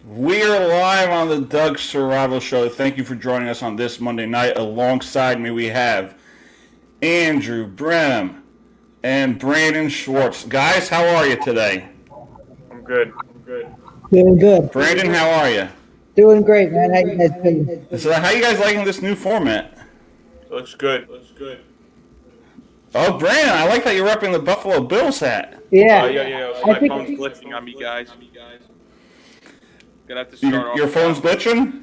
We are live on the Doug Survival Show. Thank you for joining us on this Monday night. Alongside me, we have Andrew Brenham and Brandon Schwartz. Guys, how are you today? I'm good. Doing good. Brandon, how are you? Doing great, man. How you guys doing? So, how you guys liking this new format? Looks good. Oh, Brandon, I like that you're repping the Buffalo Bills hat. Yeah. Yeah. So my phone's glitching on me, guys. Gonna have to start off. Your phone's glitching?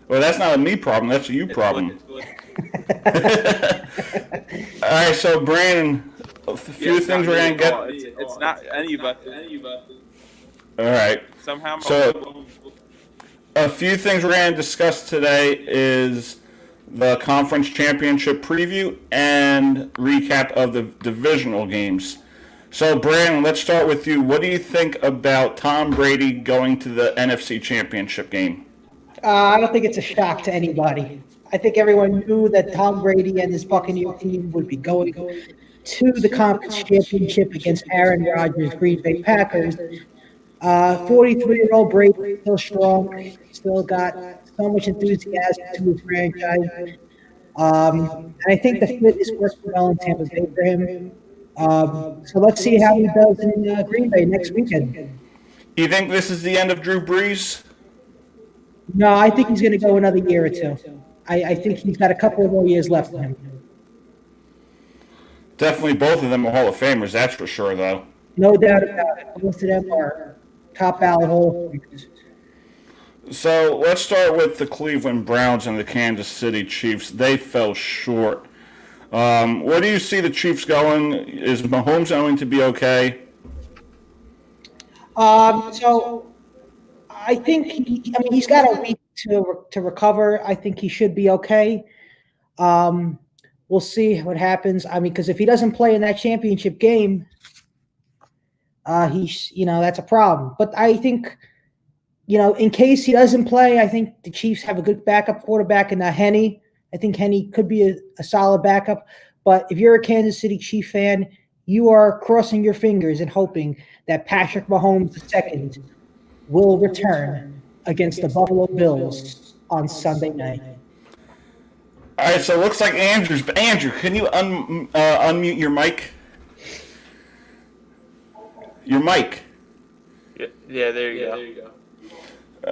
Well, that's not a me problem. That's a you problem. All right, so Brandon, a few things we're gonna get. It's not any of us. All right. Somehow. So, a few things we're going to discuss today is the conference championship preview and recap of the divisional games. So, Brandon, let's start with you. What do you think about Tom Brady going to the NFC championship game? I don't think it's a shock to anybody. I think everyone knew that Tom Brady and his Buccaneer team would be going to the conference championship against Aaron Rodgers' Green Bay Packers. 43-year-old Brady, still strong, still got so much enthusiasm to his franchise. And I think the fit is working well in Tampa Bay for him. So let's see how he does in Green Bay next weekend. You think this is the end of Drew Brees? No, I think he's going to go another year or two. I think he's got a couple of more years left in him. Definitely both of them are Hall of Famers, that's for sure, though. No doubt about it. Both of them are top ballot Hall of Famers. So let's start with the Cleveland Browns and the Kansas City Chiefs. They fell short. Where do you see the Chiefs going? Is Mahomes going to be okay? So I think he's got a week to recover. I think he should be okay. We'll see what happens. Because if he doesn't play in that championship game, that's a problem. But I think, in case he doesn't play, I think the Chiefs have a good backup quarterback in Henne. I think Henne could be a solid backup. But if you're a Kansas City Chief fan, you are crossing your fingers and hoping that Patrick Mahomes II will return against the Buffalo Bills on Sunday night. All right, so it looks like Andrew's. But Andrew, can you unmute your mic? Your mic. Yeah, there you go.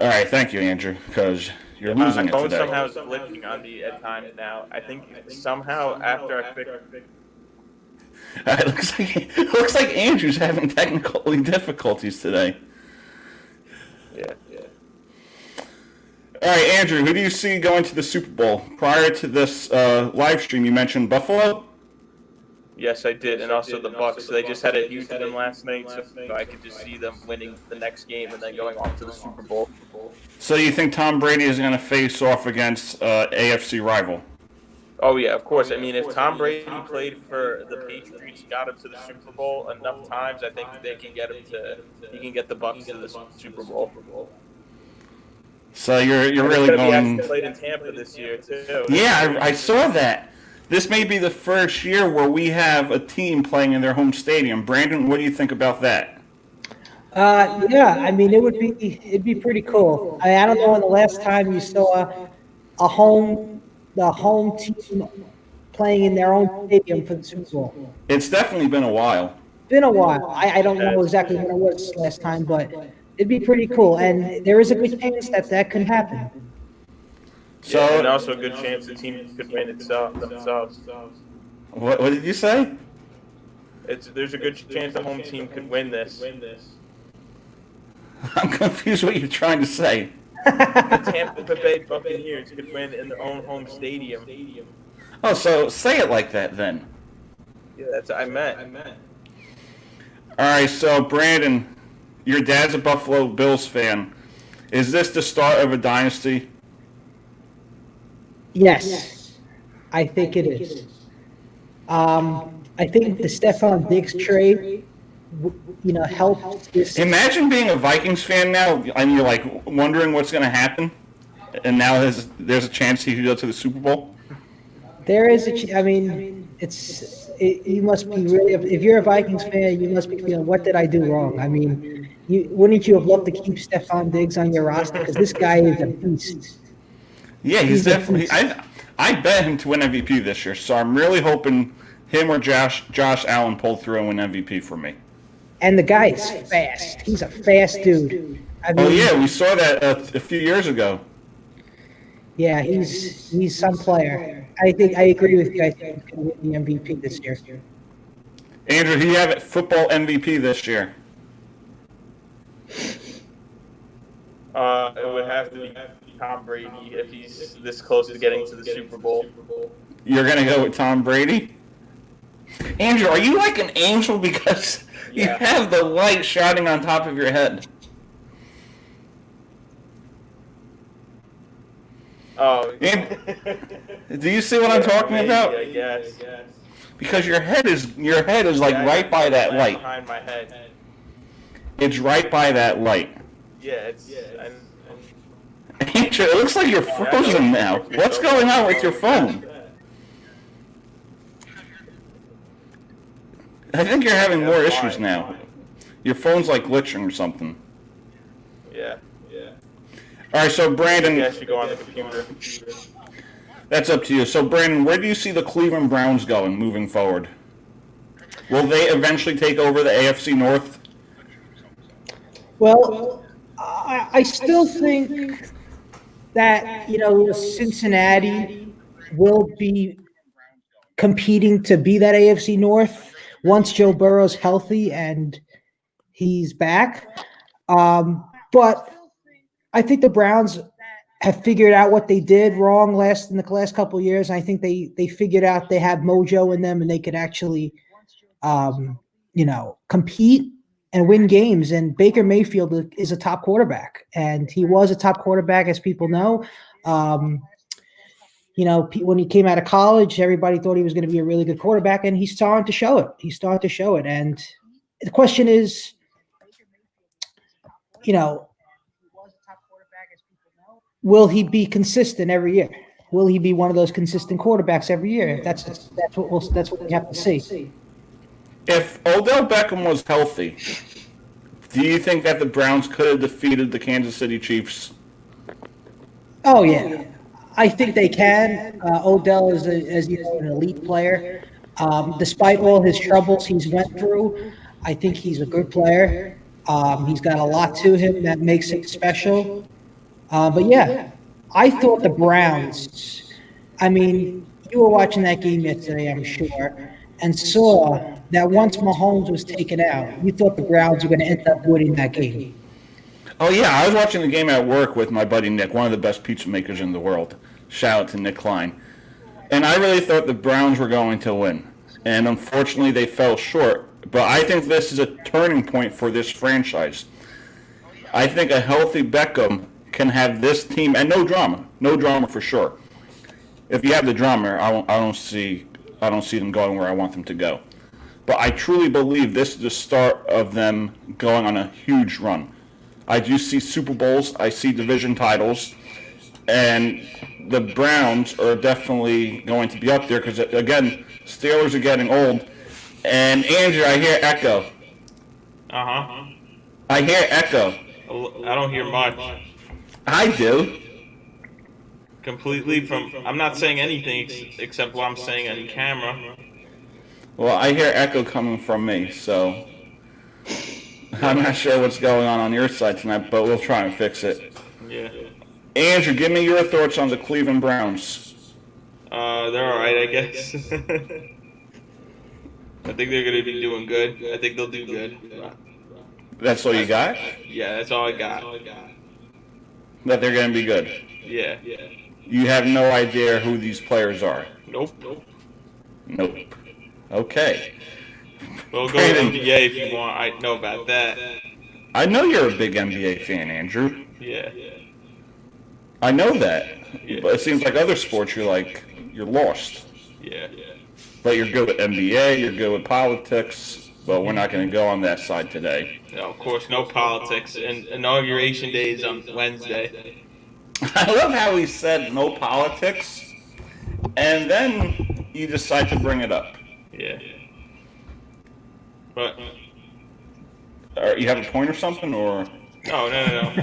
All right, thank you, Andrew, because you're losing it My phone today. somehow is glitching on me at times now. I think somehow after I fix It looks like Andrew's having technical difficulties today. Yeah. All right, Andrew, who do you see going to the Super Bowl? Prior to this live stream, you mentioned Buffalo. Yes, I did, and also the Bucks. They just had a huge win last night, so I could just see them winning the next game and then going on to the Super Bowl. So you think Tom Brady is going to face off against AFC rival? Oh yeah, of course. If Tom Brady played for the Patriots, got him to the Super Bowl enough times, I think they can get him to. He can get the Bucks to the Super Bowl. So you're really going. He played in Tampa this year too. Yeah, I saw that. This may be the first year where we have a team playing in their home stadium. Brandon, what do you think about that? It'd be pretty cool. I don't know when the last time you saw the home team playing in their own stadium for the Super Bowl. It's definitely been a while. Been a while. I don't know exactly when it was last time, but it'd be pretty cool. And there is a good chance that can happen. So, and also a good chance the team could win themselves. What did you say? There's a good chance the home team could win this. I'm confused what you're trying to say. The Tampa Bay Buccaneers could win in their own home stadium. Oh, so say it like that then. Yeah, that's what I meant. All right, so Brandon, your dad's a Buffalo Bills fan. Is this the start of a dynasty? Yes, I think it is. I think the Stephon Diggs trade, helped this. Imagine being a Vikings fan now, and you're like wondering what's going to happen, and now there's a chance he could go to the Super Bowl. There is you must be really. If you're a Vikings fan, you must be feeling, what did I do wrong? Wouldn't you have loved to keep Stephon Diggs on your roster? Because this guy is a beast. Yeah, he's definitely. I bet him to win MVP this year, so I'm really hoping him or Josh Allen pull through and win MVP for me. And the guy is fast. He's a fast dude. I mean, Oh yeah, we saw that a few years ago. Yeah, he's some player. I agree with you. I think he's going to win the MVP this year. Andrew, who you have at football MVP this year? It would have to be Tom Brady if he's this close to getting to the Super Bowl. You're going to go with Tom Brady? Andrew, are you like an angel because you have the light shining on top of your head? Oh, do you see what I'm talking about? I guess. Because your head is like right by that light. Behind my head. It's right by that light. Yeah, Andrew, it looks like you're frozen now. What's going on with your phone? I think you're having more issues now. Your phone's like glitching or something. Yeah. All right, so Brandon, I should go on the computer. that's up to you. So Brandon, where do you see the Cleveland Browns going moving forward? Will they eventually take over the AFC North? Well, I still think that Cincinnati will be competing to be that AFC North once Joe Burrow's healthy and he's back. But I think the Browns have figured out what they did wrong in the last couple of years. I think they figured out they have mojo in them and they could actually, compete and win games. And Baker Mayfield is a top quarterback, and he was a top quarterback, as people know. When he came out of college, everybody thought he was going to be a really good quarterback, and he's starting to show it. And the question is, will he be consistent every year? Will he be one of those consistent quarterbacks every year? That's what we have to see. If Odell Beckham was healthy, do you think that the Browns could have defeated the Kansas City Chiefs? Oh yeah, I think they can. Odell is, as you know, an elite player. Despite all his troubles he's went through, I think he's a good player. He's got a lot to him that makes him special. But yeah, I thought the Browns. I mean, you were watching that game yesterday, I'm sure, and saw that once Mahomes was taken out, you thought the Browns were going to end up winning that game. Oh yeah, I was watching the game at work with my buddy Nick, one of the best pizza makers in the world. Shout out to Nick Klein. And I really thought the Browns were going to win. And unfortunately they fell short. But I think this is a turning point for this franchise. I think a healthy Beckham can have this team, and no drama for sure. If you have the drama, I don't see them going where I want them to go. But I truly believe this is the start of them going on a huge run. I do see Super Bowls, I see division titles, and the Browns are definitely going to be up there because, again, Steelers are getting old. And Andrew, I hear echo. I hear echo. I don't hear much. I do. Completely from. I'm not saying anything except what I'm saying on camera. Well, I hear echo coming from me, so I'm not sure what's going on your side tonight, but we'll try and fix it. Yeah. Andrew, give me your thoughts on the Cleveland Browns. They're all right, I guess. I think they're going to be doing good. I think they'll do good. That's all you got? Yeah, that's all I got. That they're going to be good? Yeah. You have no idea who these players are? Nope. Okay. We'll go to NBA if you want. I know about that. I know you're a big NBA fan, Andrew. Yeah. I know that. Yeah. But it seems like other sports you're lost. Yeah. But you're good with NBA, you're good with politics, but we're not going to go on that side today. No, of course, no politics. And Inauguration Day is on Wednesday. I love how he said no politics, and then you decide to bring it up. Yeah. But You have a point or something, or? Oh, no.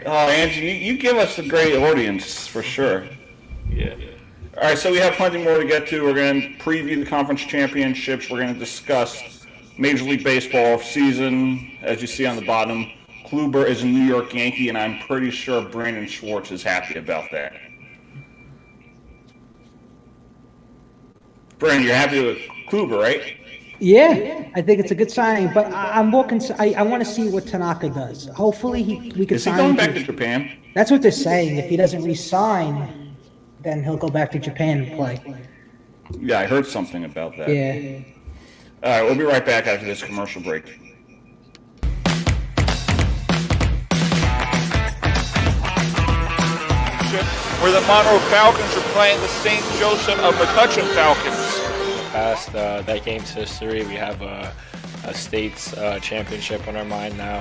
Oh, Angie, you give us a great audience for sure. Yeah. All right, so we have plenty more to get to. We're going to preview the conference championships. We're going to discuss Major League Baseball season. As you see on the bottom, Kluber is a New York Yankee, and I'm pretty sure Brandon Schwartz is happy about that. Brandon, you're happy with Kluber, right? Yeah, I think it's a good signing, but I'm more I want to see what Tanaka does. Hopefully, we can Is he sign going him back to Japan? That's what they're saying. If he doesn't re-sign, then he'll go back to Japan and play. Yeah, I heard something about that. Yeah. All right, we'll be right back after this commercial break. Where the Monroe Falcons are playing the St. Joseph of McCutcheon Falcons. Past that game's history, we have a state's championship on our mind now.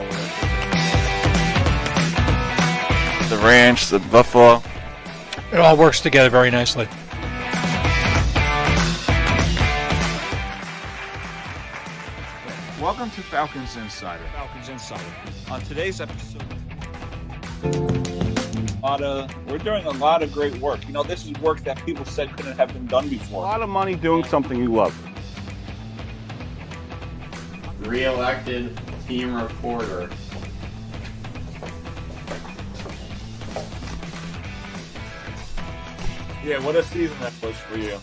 The ranch, the buffalo. It all works together very nicely. Welcome to Falcons Insider. On today's episode, we're doing a lot of great work. You know, this is work that people said couldn't have been done before. A lot of money doing something you love. Re-elected team reporter. Yeah, what a season that was for you.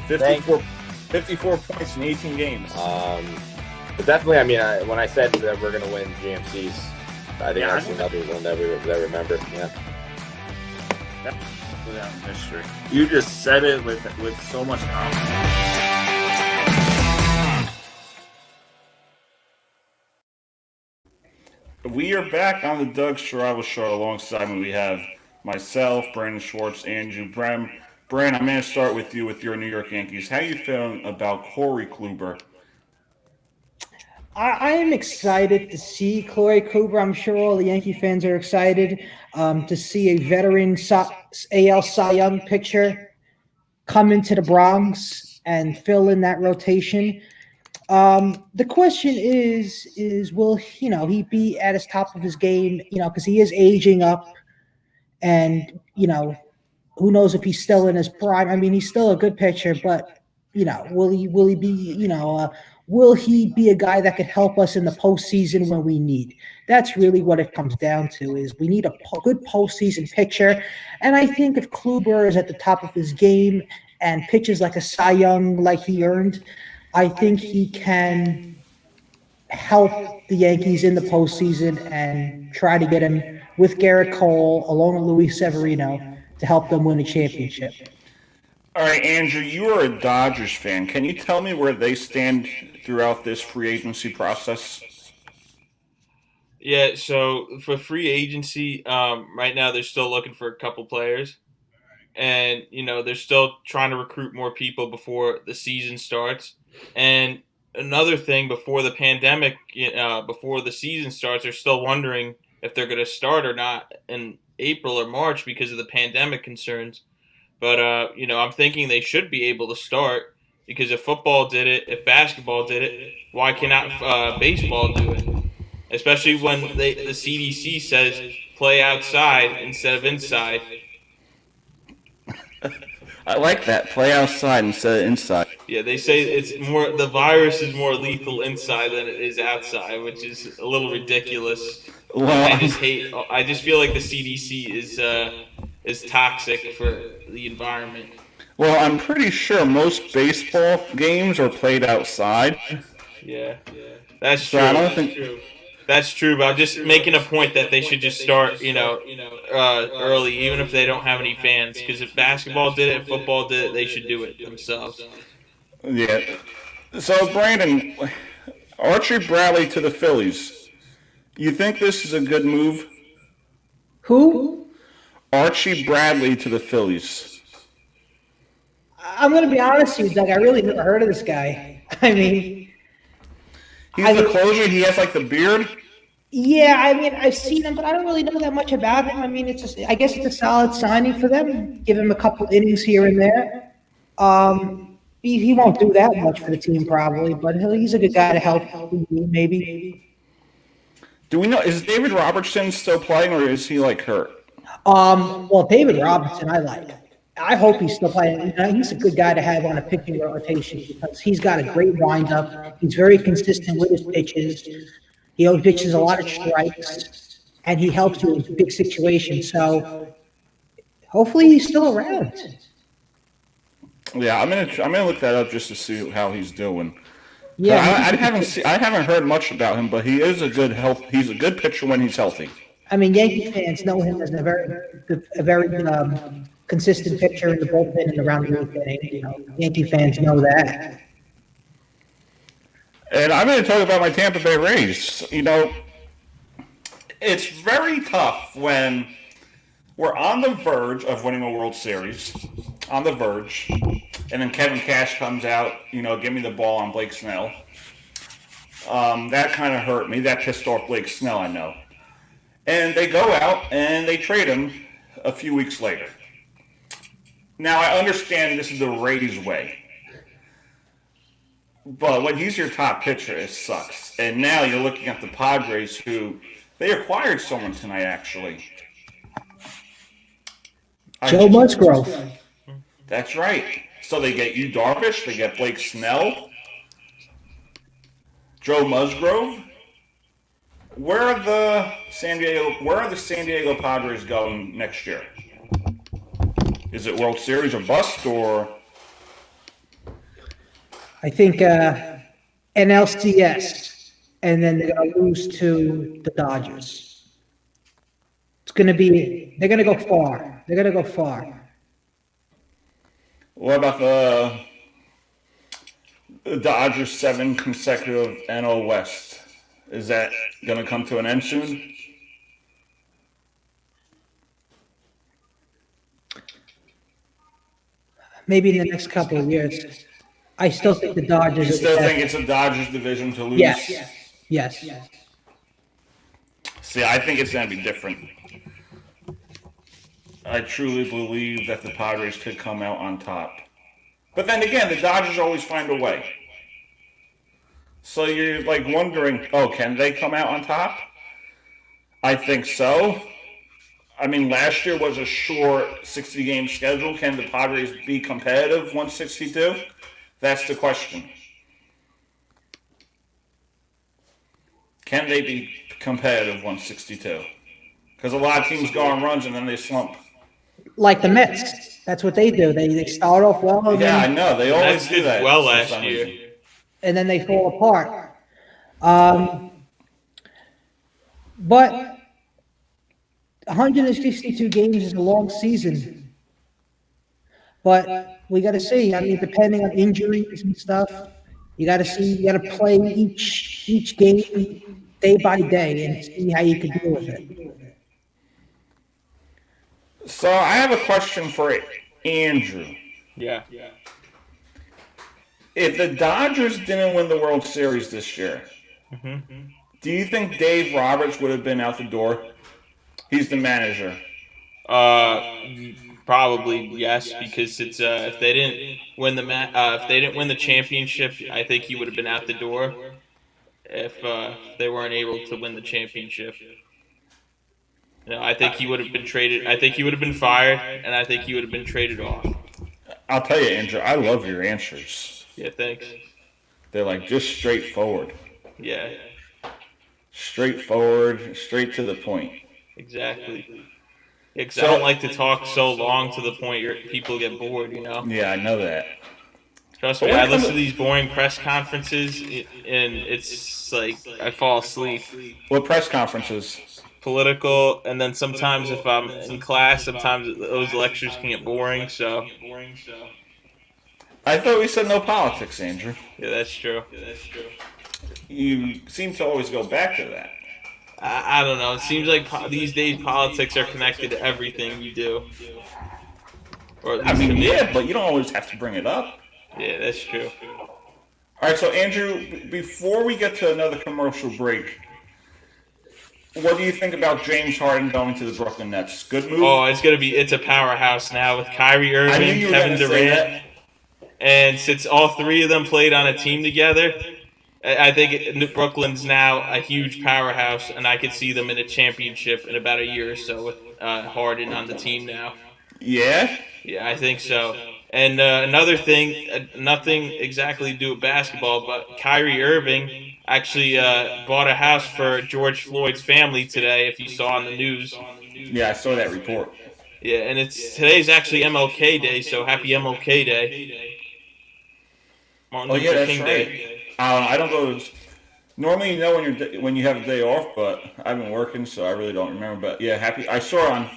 54 points in 18 games. But definitely, I mean, when I said that we're going to win GMCs, I think that's another one that we remember. Yeah. Go down in history. You just said it with so much confidence. We are back on the Doug Shirawa Show. Alongside me, we have myself, Brandon Schwartz, Andrew Brem. Brandon, I'm going to start with you with your New York Yankees. How are you feeling about Corey Kluber? I am excited to see Corey Kluber. I'm sure all the Yankee fans are excited to see a veteran AL Cy Young pitcher come into the Bronx and fill in that rotation. The question is will he be at his top of his game? Because he is aging up, and who knows if he's still in his prime. I mean, he's still a good pitcher, but will he be will he be a guy that could help us in the postseason when we need? That's really what it comes down to. Is we need a good postseason pitcher, and I think if Kluber is at the top of his game and pitches like a Cy Young like he earned, I think he can help the Yankees in the postseason and try to get him with Garrett Cole, along with Luis Severino, to help them win a championship. All right, Andrew, you are a Dodgers fan. Can you tell me where they stand throughout this free agency process? Yeah, so for free agency, right now they're still looking for a couple players. And, they're still trying to recruit more people before the season starts. And another thing, before the pandemic, before the season starts, they're still wondering if they're going to start or not in April or March because of the pandemic concerns. But, I'm thinking they should be able to start because if football did it, if basketball did it, why cannot baseball do it? Especially when the CDC says play outside instead of inside. I like that. Play outside instead of inside. Yeah, they say the virus is more lethal inside than it is outside, which is a little ridiculous. Well, I just feel like the CDC is toxic for the environment. Well, I'm pretty sure most baseball games are played outside. Yeah, that's true. So I don't think. That's true, but I'm just making a point that they should just start, early, even if they don't have any fans. Because if basketball did it, if football did it, they should do it themselves. Yeah. So, Brandon, Archie Bradley to the Phillies. You think this is a good move? Who? Archie Bradley to the Phillies. I'm going to be honest with you, Doug. I really never heard of this guy. I mean, he's the closer. He has like the beard. Yeah, I mean, I've seen him, but I don't really know that much about him. I mean, I guess it's a solid signing for them. Give him a couple innings here and there. He won't do that much for the team probably, but he's a good guy to help maybe. Do we know, is David Robertson still playing or is he like hurt? Well, David Robertson, I like. I hope he's still playing. You know, he's a good guy to have on a pitching rotation because he's got a great windup. He's very consistent with his pitches. He always pitches a lot of strikes, and he helps you in big situations. So hopefully he's still around. Yeah, I'm gonna look that up just to see how he's doing. Yeah, I haven't heard much about him, but he is he's a good pitcher when he's healthy. I mean, Yankee fans know him as a very consistent pitcher in the bullpen and around the inning. You know, Yankee fans know that. And I'm going to talk about my Tampa Bay Rays. You know, it's very tough when we're on the verge of winning a World Series, on the verge, and then Kevin Cash comes out, you know, give me the ball on Blake Snell. That kind of hurt me. That pissed off Blake Snell, I know. And they go out and they trade him a few weeks later. Now, I understand this is the Rays' way. But when he's your top pitcher, it sucks. And now you're looking at the Padres, who they acquired someone tonight, actually. Joe Musgrove. That's right. So they get Yu Darvish, they get Blake Snell, Joe Musgrove. Where are the San Diego Padres going next year? Is it World Series or bust, or? I think NLCS, and then they're going to lose to the Dodgers. They're going to go far. They're going to go far. What about the Dodgers' 7 consecutive NL West? Is that going to come to an end soon? Maybe in the next couple of years. I still think the Dodgers. You still think it's a Dodgers division to lose? Yes. See, I think it's going to be different. I truly believe that the Padres could come out on top. But then again, the Dodgers always find a way. So you're like wondering, can they come out on top? I think so. I mean, last year was a short 60-game schedule. Can the Padres be competitive 162? That's the question. Can they be competitive 162? Because a lot of teams go on runs and then they slump. Like the Mets. That's what they do. They start off well. I know. They always do that. Well last year. And then they fall apart. But 162 games is a long season. But we got to see. I mean, depending on injuries and stuff, you got to see. You got to play each game day by day and see how you can deal with it. So I have a question for Andrew. Yeah. If the Dodgers didn't win the World Series this year, do you think Dave Roberts would have been out the door? He's the manager. Probably yes, because it's if they didn't win the championship, I think he would have been out the door. If they weren't able to win the championship, I think he would have been traded. I think he would have been fired, and I think he would have been traded off. I'll tell you, Andrew, I love your answers. Yeah, thanks. They're like just straightforward. Yeah. Straightforward, straight to the point. Exactly. Because I don't like to talk so long to the point people get bored, Yeah, I know that. Trust me, I listen to these boring press conferences, and it's like I fall asleep. What press conferences? Political, and then sometimes if I'm in class, sometimes those lectures can get boring, so. I thought we said no politics, Andrew. Yeah, that's true. You seem to always go back to that. I don't know. It seems like these days politics are connected to everything you do. Or I mean, yeah, but you don't always have to bring it up. Yeah, that's true. All right, so Andrew, before we get to another commercial break, what do you think about James Harden going to the Brooklyn Nets? Good move? Oh, it's a powerhouse now with Kyrie Irving, Kevin Durant. And since all three of them played on a team together, I think Brooklyn's now a huge powerhouse, and I could see them in a championship in about a year or so with Harden on the team now. Yeah. Yeah, I think so. And another thing, nothing exactly to do with basketball, but Kyrie Irving actually bought a house for George Floyd's family today, if you saw on the news. Yeah, I saw that report. Yeah, and today's actually MLK Day, so happy MLK Day. Martin Luther that's King right. Day. I don't go. Normally, you know when you have a day off, but I've been working, so I really don't remember. But yeah, happy. I saw on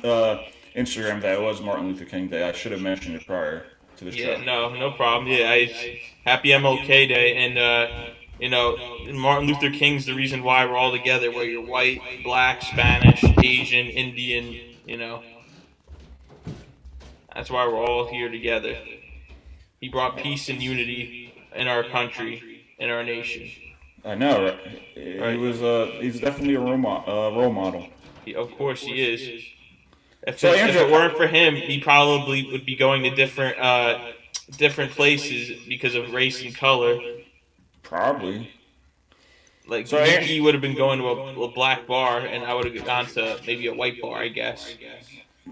Instagram that it was Martin Luther King Day. I should have mentioned it prior to the show. Yeah, no problem. Yeah, happy MLK Day, and Martin Luther King's the reason why we're all together. Whether you're white, black, Spanish, Asian, Indian, that's why we're all here together. He brought peace and unity in our country, in our nation. I know, right? He's definitely a role model. Of course he is. If Andrew, it weren't for him, he probably would be going to different places because of race and color. Probably. Like he would have been going to a black bar, and I would have gone to maybe a white bar, I guess.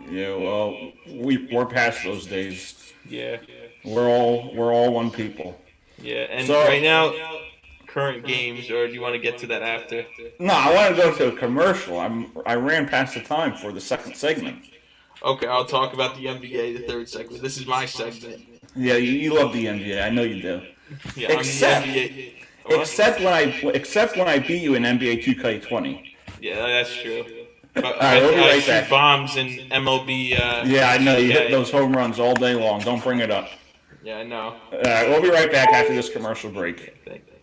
Yeah, well, we're past those days. Yeah. We're all one people. Yeah, and right now, current games, or do you want to get to that after? No, I want to go to a commercial. I ran past the time for the second segment. Okay, I'll talk about the NBA, the third segment. This is my segment. Yeah, you love the NBA. I know you do. Yeah, except I'm the NBA. Except when I beat you in NBA 2K20. Yeah, that's true. But all right, we'll be right back. Shoot bombs in MLB. Yeah, I know. You hit those home runs all day long. Don't bring it up. Yeah, I know. All right, we'll be right back after this commercial break. Thank you.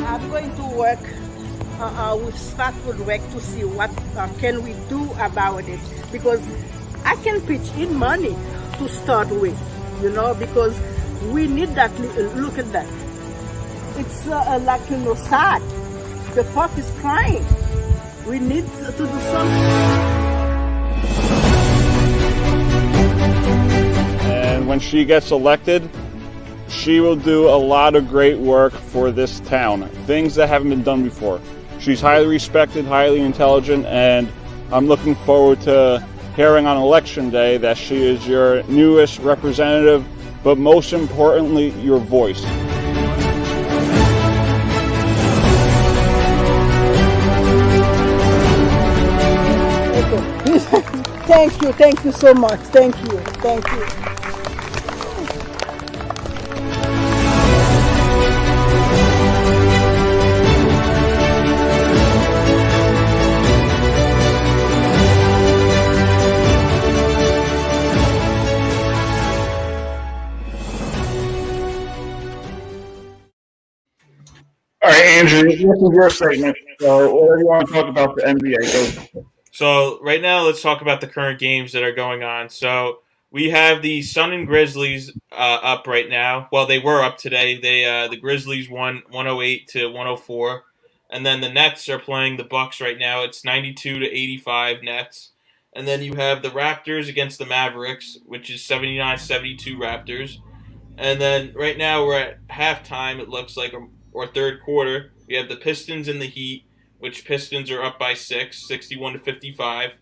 I'm going to work with Stratford Rec to see what can we do about it, because I can pitch in money to start with, because we need that. Look at that. It's sad. The pup is crying. We need to do something. And when she gets elected, she will do a lot of great work for this town. Things that haven't been done before. She's highly respected, highly intelligent, and I'm looking forward to hearing on election day that she is your newest representative, but most importantly, your voice. Thank you so much. Thank you. All right, Andrew, this is your segment. So, whatever you want to talk about the NBA, go. So right now, let's talk about the current games that are going on. So we have the Sun and Grizzlies up right now. Well, they were up today. The Grizzlies won 108-104, and then the Nets are playing the Bucks right now. It's 92-85 Nets, and then you have the Raptors against the Mavericks, which is 79-72 Raptors, and then right now we're at halftime. It looks like, or third quarter. We have the Pistons and the Heat, which Pistons are up by 6, 61-55.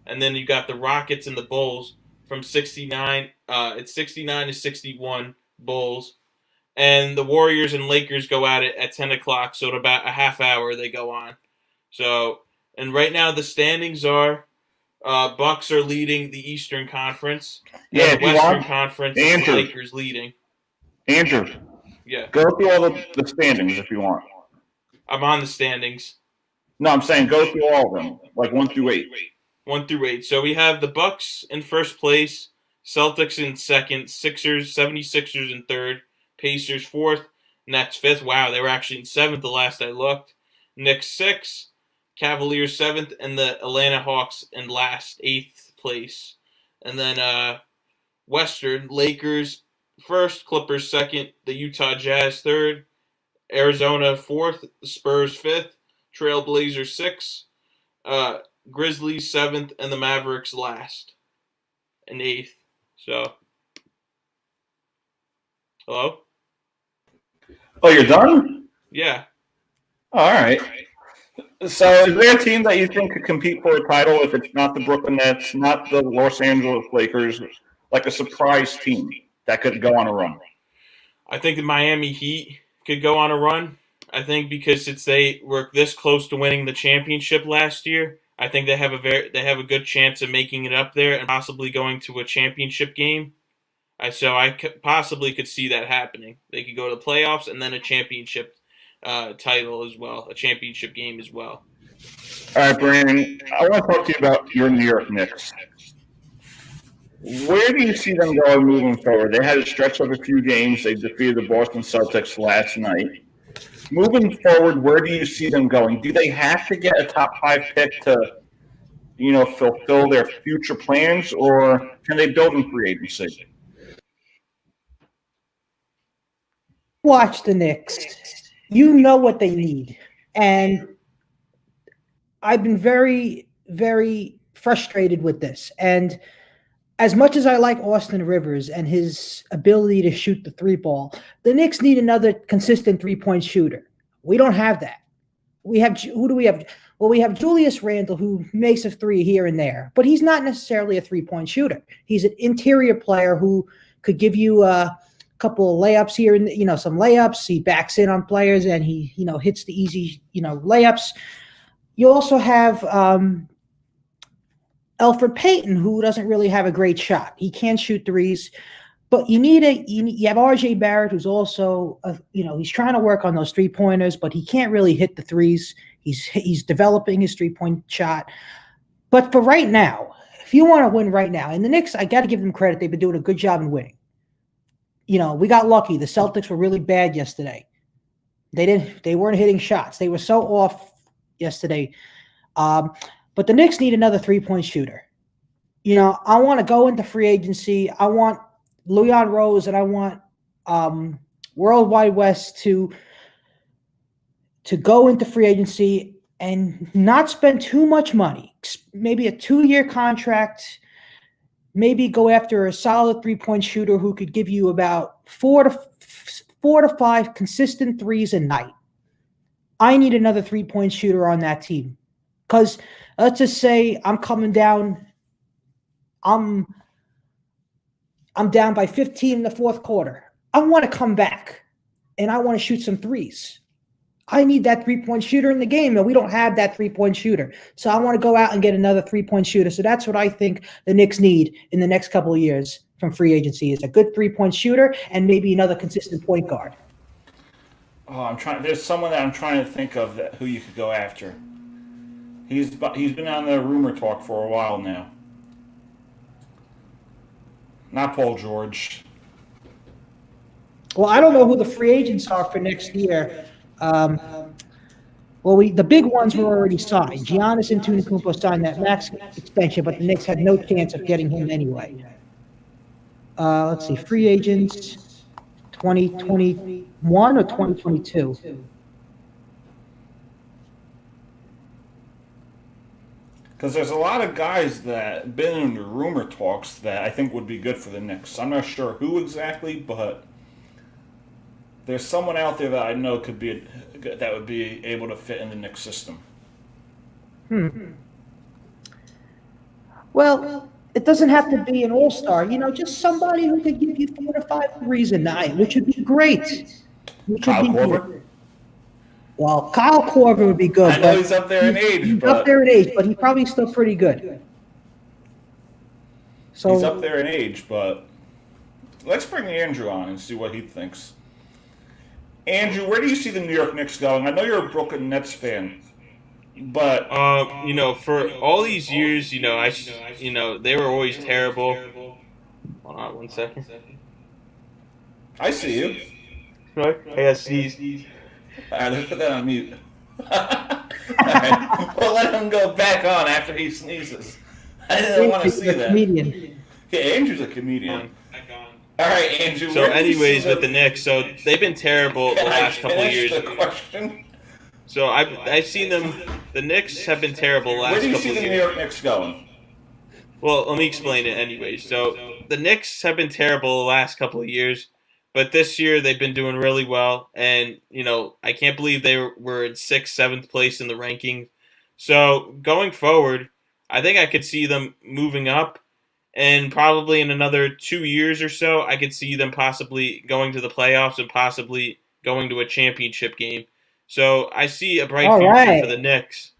And then you got the Rockets and the Bulls from 69. It's 69-61 Bulls. And the Warriors and Lakers go at it at 10 o'clock, so in about a half hour they go on. So, and right now the standings are Bucks are leading the Eastern Conference. Yeah, the Western Conference is the Lakers leading. Andrew. Yeah. Go through all the standings if you want. I'm on the standings. No, I'm saying go through all of them, like 1 through 8. 1 through 8. So we have the Bucks in first place, Celtics in second, 76ers in third, Pacers fourth, Nets fifth. Wow, they were actually in seventh the last I looked. Knicks sixth, Cavaliers seventh, and the Atlanta Hawks in last, 8th place. And then Western, Lakers first, Clippers second, the Utah Jazz third, Arizona fourth, Spurs fifth, Trailblazers 6, Grizzlies 7th, and the Mavericks last and 8th. So, hello? Oh, you're done? Yeah. All right. So is there a team that you think could compete for a title if it's not the Brooklyn Nets, not the Los Angeles Lakers, like a surprise team that could go on a run? I think the Miami Heat could go on a run. I think because since they were this close to winning the championship last year, I think they have a good chance of making it up there and possibly going to a championship game. So I possibly could see that happening. They could go to the playoffs and then a championship title as well, a championship game as well. All right, Brandon, I want to talk to you about your New York Knicks. Where do you see them going moving forward? They had a stretch of a few games. They defeated the Boston Celtics last night. Moving forward, where do you see them going? Do they have to get a top 5 pick to, fulfill their future plans, or can they build in free agency? Watch the Knicks. You know what they need. And I've been very, very frustrated with this. And as much as I like Austin Rivers and his ability to shoot the 3-ball, the Knicks need another consistent 3-point shooter. We don't have that. Who do we have? Well, we have Julius Randle, who makes a 3 here and there, but he's not necessarily a 3-point shooter. He's an interior player who could give you a couple of layups here and some layups. He backs in on players and he hits the easy layups. You also have Elfrid Payton, who doesn't really have a great shot. He can shoot threes, but you have RJ Barrett, who's also he's trying to work on those 3-pointers, but he can't really hit the threes. He's developing his 3-point shot. But for right now, if you want to win right now, and the Knicks, I got to give them credit. They've been doing a good job in winning. We got lucky. The Celtics were really bad yesterday. They weren't hitting shots. They were so off yesterday. But the Knicks need another 3-point shooter. I want to go into free agency. I want Leon Rose and I want World Wide West to go into free agency and not spend too much money. Maybe a 2-year contract. Maybe go after a solid 3-point shooter who could give you about 4 to 5 consistent threes a night. I need another 3-point shooter on that team. Because let's just say I'm coming down. I'm down by 15 in the fourth quarter. I want to come back, and I want to shoot some threes. I need that 3-point shooter in the game, and we don't have that 3-point shooter. So I want to go out and get another 3-point shooter. So that's what I think the Knicks need in the next couple of years from free agency is a good 3-point shooter and maybe another consistent point guard. Oh, there's someone that I'm trying to think of who you could go after. He's been on the rumor talk for a while now. Not Paul George. Well, I don't know who the free agents are for next year. The big ones were already signed. Giannis Antetokounmpo signed that max extension, but the Knicks had no chance of getting him anyway. Let's see, free agents, 2021 or 2022? Because there's a lot of guys that have been in the rumor talks that I think would be good for the Knicks. I'm not sure who exactly, but there's someone out there that I know that would be able to fit in the Knicks system. Well, it doesn't have to be an all-star. Just somebody who could give you 4 to 5 threes a night, which would be great. Kyle Korver? Well, Kyle Korver would be good. I know he's up there in age. He's up there in age, but he's probably still pretty good. So he's up there in age, but let's bring Andrew on and see what he thinks. Andrew, where do you see the New York Knicks going? I know you're a Brooklyn Nets fan, but for all these years, they were always terrible. Hold on 1 second. I see you. Right? I got sneeze. All right, let's put that on mute. All right. We'll let him go back on after he sneezes. I didn't want to see that. Comedian. Yeah, Andrew's a comedian. All right, Andrew. So, anyways, with the Knicks, so they've been terrible the last couple of years. The question? So I've seen them. The Knicks have been terrible the last Where do you couple see of the years. New York Knicks going? Well, let me explain it anyway. So the Knicks have been terrible the last couple of years, but this year they've been doing really well. And, I can't believe they were in 6th, 7th place in the rankings. So going forward, I think I could see them moving up. And probably in another 2 years or so, I could see them possibly going to the playoffs and possibly going to a championship game. So I see a bright All future right. for the Knicks.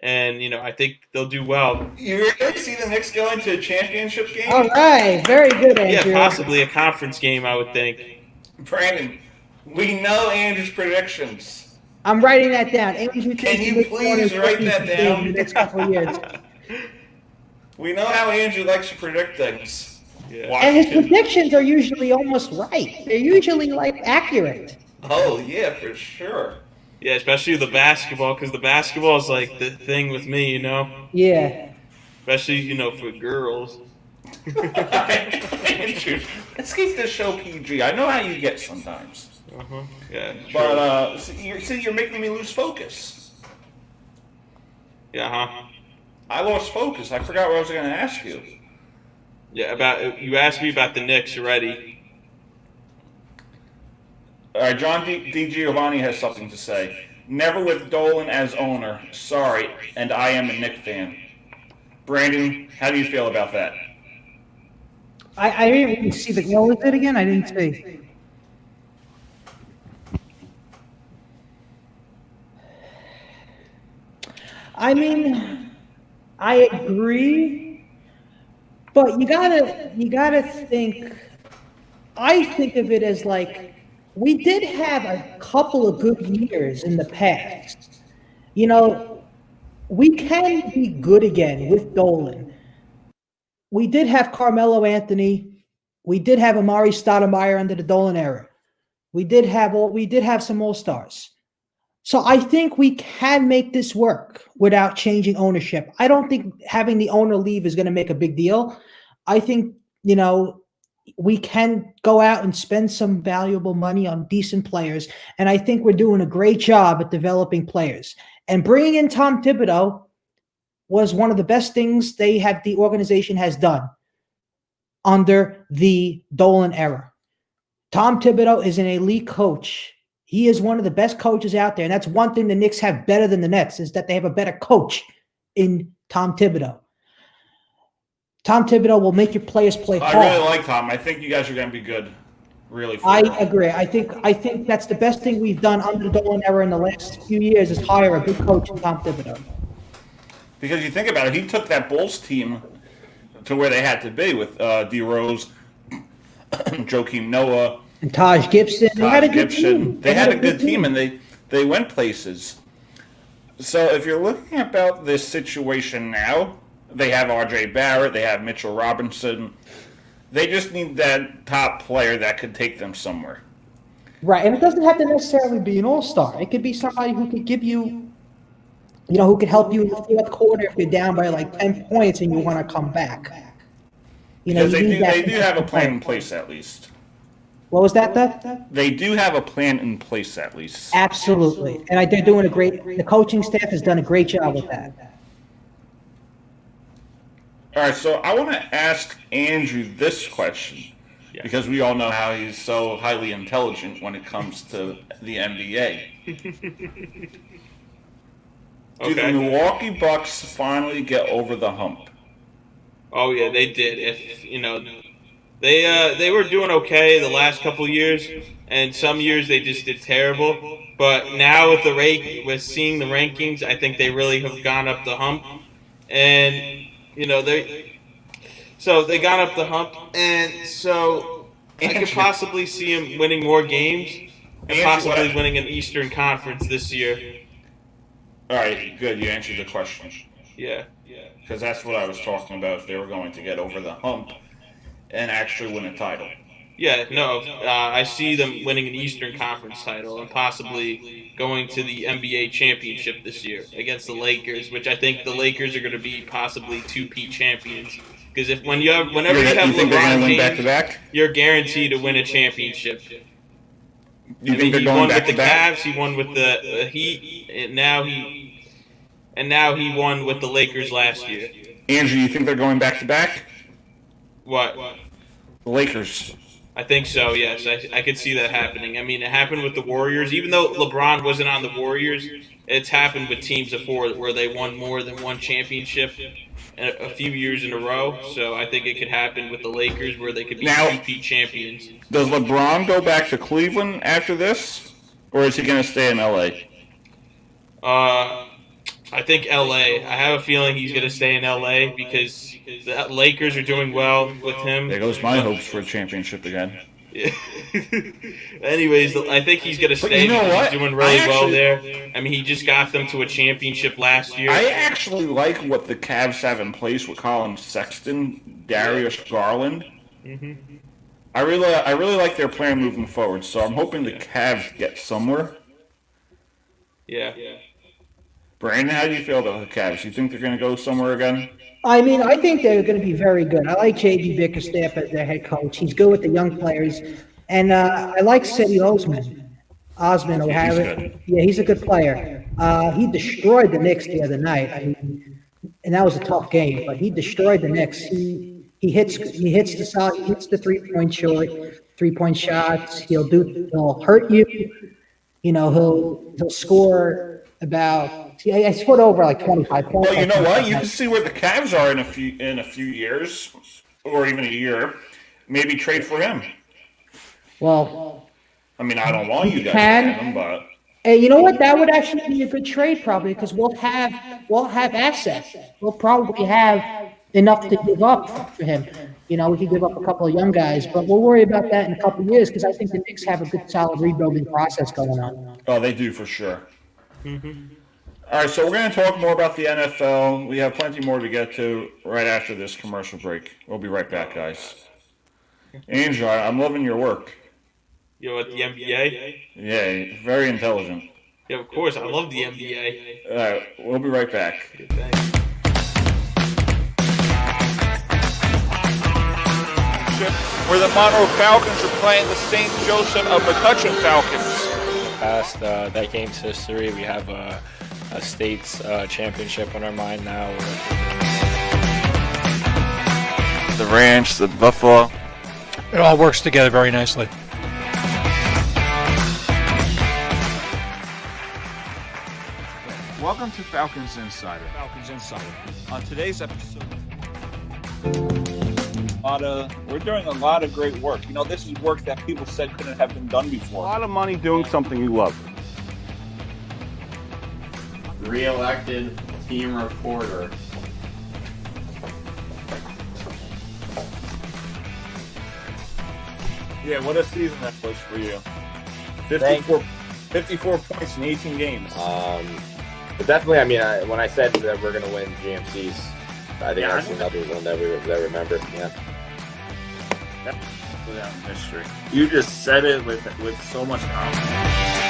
And, I think they'll do well. You really see the Knicks going to a championship game? All right. Very good, Andrew. Yeah, possibly a conference game, I would think. Brandon, we know Andrew's predictions. I'm writing that down. Andrew thinks Can the you Knicks please won write that the game down? in the next couple of years. We know how Andrew likes to predict things. Yeah. And his Washington. predictions are usually almost right. They're usually accurate. Oh, yeah, for sure. Yeah, especially the basketball, because the basketball is like the thing with me, Yeah. especially, for girls. Andrew, let's keep this show PG. I know how you get sometimes. Yeah, But, you're making me lose focus. yeah, I lost focus. I forgot what I was going to ask you. Yeah, you asked me about the Knicks already. All right, John D. Giovanni has something to say. Never with Dolan as owner. Sorry, and I am a Knick fan. Brandon, how do you feel about that? I didn't really see the goal. Was it again? I didn't see. I mean, I agree, but you gotta think. I think of it as like we did have a couple of good years in the past. We can be good again with Dolan. We did have Carmelo Anthony. We did have Amari Stoudemire under the Dolan era. We did have some All-Stars. So I think we can make this work without changing ownership. I don't think having the owner leave is going to make a big deal. I think, we can go out and spend some valuable money on decent players. And I think we're doing a great job at developing players. And bringing in Tom Thibodeau was one of the best things the organization has done under the Dolan era. Tom Thibodeau is an elite coach. He is one of the best coaches out there. And that's one thing the Knicks have better than the Nets is that they have a better coach in Tom Thibodeau. Tom Thibodeau will make your players play hard. I really like Tom. I think you guys are going to be good. Really. I agree. I think that's the best thing we've done under the Dolan era in the last few years is hire a good coach in Tom Thibodeau. Because you think about it, he took that Bulls team to where they had to be with D. Rose, Joakim Noah, and Taj Gibson. They had a good team. They had a good team, and they went places. So if you're looking about this situation now, they have R.J. Barrett, they have Mitchell Robinson. They just need that top player that could take them somewhere. Right, and it doesn't have to necessarily be an all-star. It could be somebody who could give you, who could help you in the fourth quarter if you're down by like 10 points and you want to come back. Because they do have a plan in place at least. What was that? They do have a plan in place at least. Absolutely, and they're doing the coaching staff has done a great job with that. All right, so I want to ask Andrew this question, because we all know how he's so highly intelligent when it comes to the NBA. Do the Milwaukee Bucks finally get over the hump? Oh yeah, they did. If they were doing okay the last couple of years, and some years they just did terrible. But now with seeing the rankings, I think they really have gone up the hump, and they got up the hump, and so I could possibly see them winning more games and possibly winning an Eastern Conference this year. All right, good. You answered the question. Yeah. Because that's what I was talking about, if they were going to get over the hump and actually win a title. Yeah, no, I see them winning an Eastern Conference title and possibly going to the NBA championship this year against the Lakers, which I think the Lakers are going to be possibly 2-peat champions. Because whenever you have LeBron James, back-to-back? you're guaranteed to win a championship. You think they're he going won back with the to back? Cavs, he won with the Heat, and now he won with the Lakers last year. Andrew, you think they're going back to back? What? The Lakers. I think so, yes. I could see that happening. I mean, it happened with the Warriors. Even though LeBron wasn't on the Warriors, it's happened with teams before where they won more than one championship a few years in a row. So I think it could happen with the Lakers where they could be repeat champions. Does LeBron go back to Cleveland after this? Or is he going to stay in L.A.? I think L.A. I have a feeling he's going to stay in L.A. because the Lakers are doing well with him. There goes my hopes for a championship again. Yeah. Anyways, I think he's going to stay. You know what? He's doing really well there. I mean, he just got them to a championship last year. I actually like what the Cavs have in place with Colin Sexton, Darius Garland. Mm-hmm. I really like their plan moving forward, so I'm hoping the Cavs get somewhere. Yeah. Brandon, how do you feel about the Cavs? You think they're going to go somewhere again? I mean, I think they're going to be very good. I like J.B. Bickerstaff as their head coach. He's good with the young players. And I like Cedi Osman, or however. Yeah, he's a good player. He destroyed the Knicks the other night. I mean, and that was a tough game, but he destroyed the Knicks. He hits the 3-point shots. He'll hurt you. You know, he'll score about. I scored over like 25 points. Well, you know what? You can see where the Cavs are in a few years, or even a year. Maybe trade for him. Well, I mean, I don't want you guys to have him, but hey, you know what? That would actually be a good trade, probably, because we'll have assets. We'll probably have enough to give up for him. You know, we could give up a couple of young guys, but we'll worry about that in a couple of years because I think the Knicks have a good, solid rebuilding process going on. Oh, they do for sure. Mm-hmm. All right, so we're going to talk more about the NFL. We have plenty more to get to right after this commercial break. We'll be right back, guys. Andrew, I'm loving your work. You know what, the NBA? Yeah, very intelligent. Yeah, of course. I love the NBA. All right, we'll be right back. Okay, thanks. Where the Monroe Falcons are playing the St. Joseph of McCutcheon Falcons. Past that game's history, we have a state's championship on our mind now. The ranch, the buffalo. It all works together very nicely. Welcome to Falcons Insider. On today's episode, we're doing a lot of great work. You know, this is work that people said couldn't have been done before. A lot of money doing something you love. Re-elected team reporter. Yeah, what a season that was for you. 54 points in 18 games. But definitely, I mean, when I said that we're going to win GMCs, I think that's another one that remember. Yeah. Without history. You just said it with so much confidence.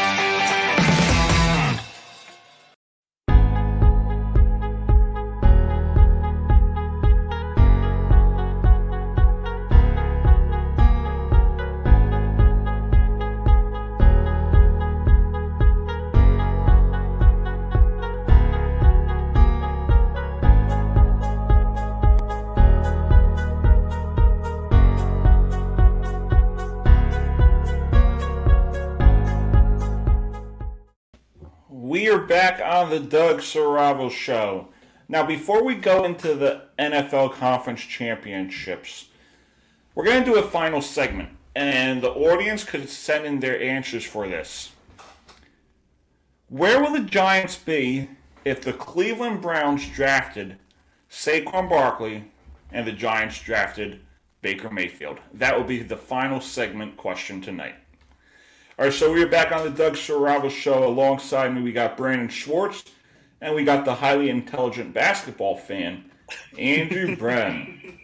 We are back on the Doug Saravo Show. Now, before we go into the NFL Conference Championships, we're going to do a final segment, and the audience could send in their answers for this. Where will the Giants be if the Cleveland Browns drafted Saquon Barkley and the Giants drafted Baker Mayfield? That will be the final segment question tonight. All right, so we're back on the Doug Saravo Show. Alongside me, we got Brandon Schwartz, and we got the highly intelligent basketball fan, Andrew Brennan.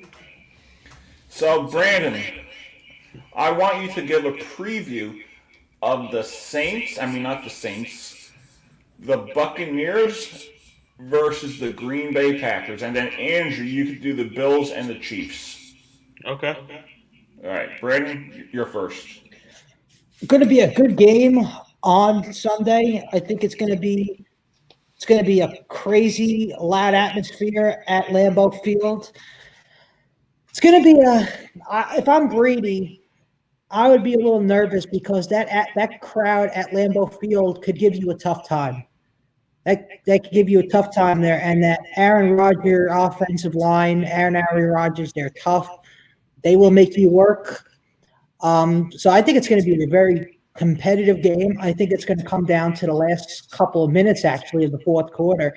So, Brandon, I want you to give a preview of the Saints, the Buccaneers versus the Green Bay Packers. And then, Andrew, you could do the Bills and the Chiefs. Okay. All right, Brandon, you're first. going to be a good game on Sunday. I think it's going to be a crazy loud atmosphere at Lambeau Field. It's going to be if I'm Brady, I would be a little nervous because that crowd at Lambeau Field could give you a tough time. That could give you a tough time there, and that Aaron Rodgers offensive line, Aaron Rodgers, they're tough. They will make you work. So I think it's going to be a very competitive game. I think it's going to come down to the last couple of minutes, actually, of the fourth quarter,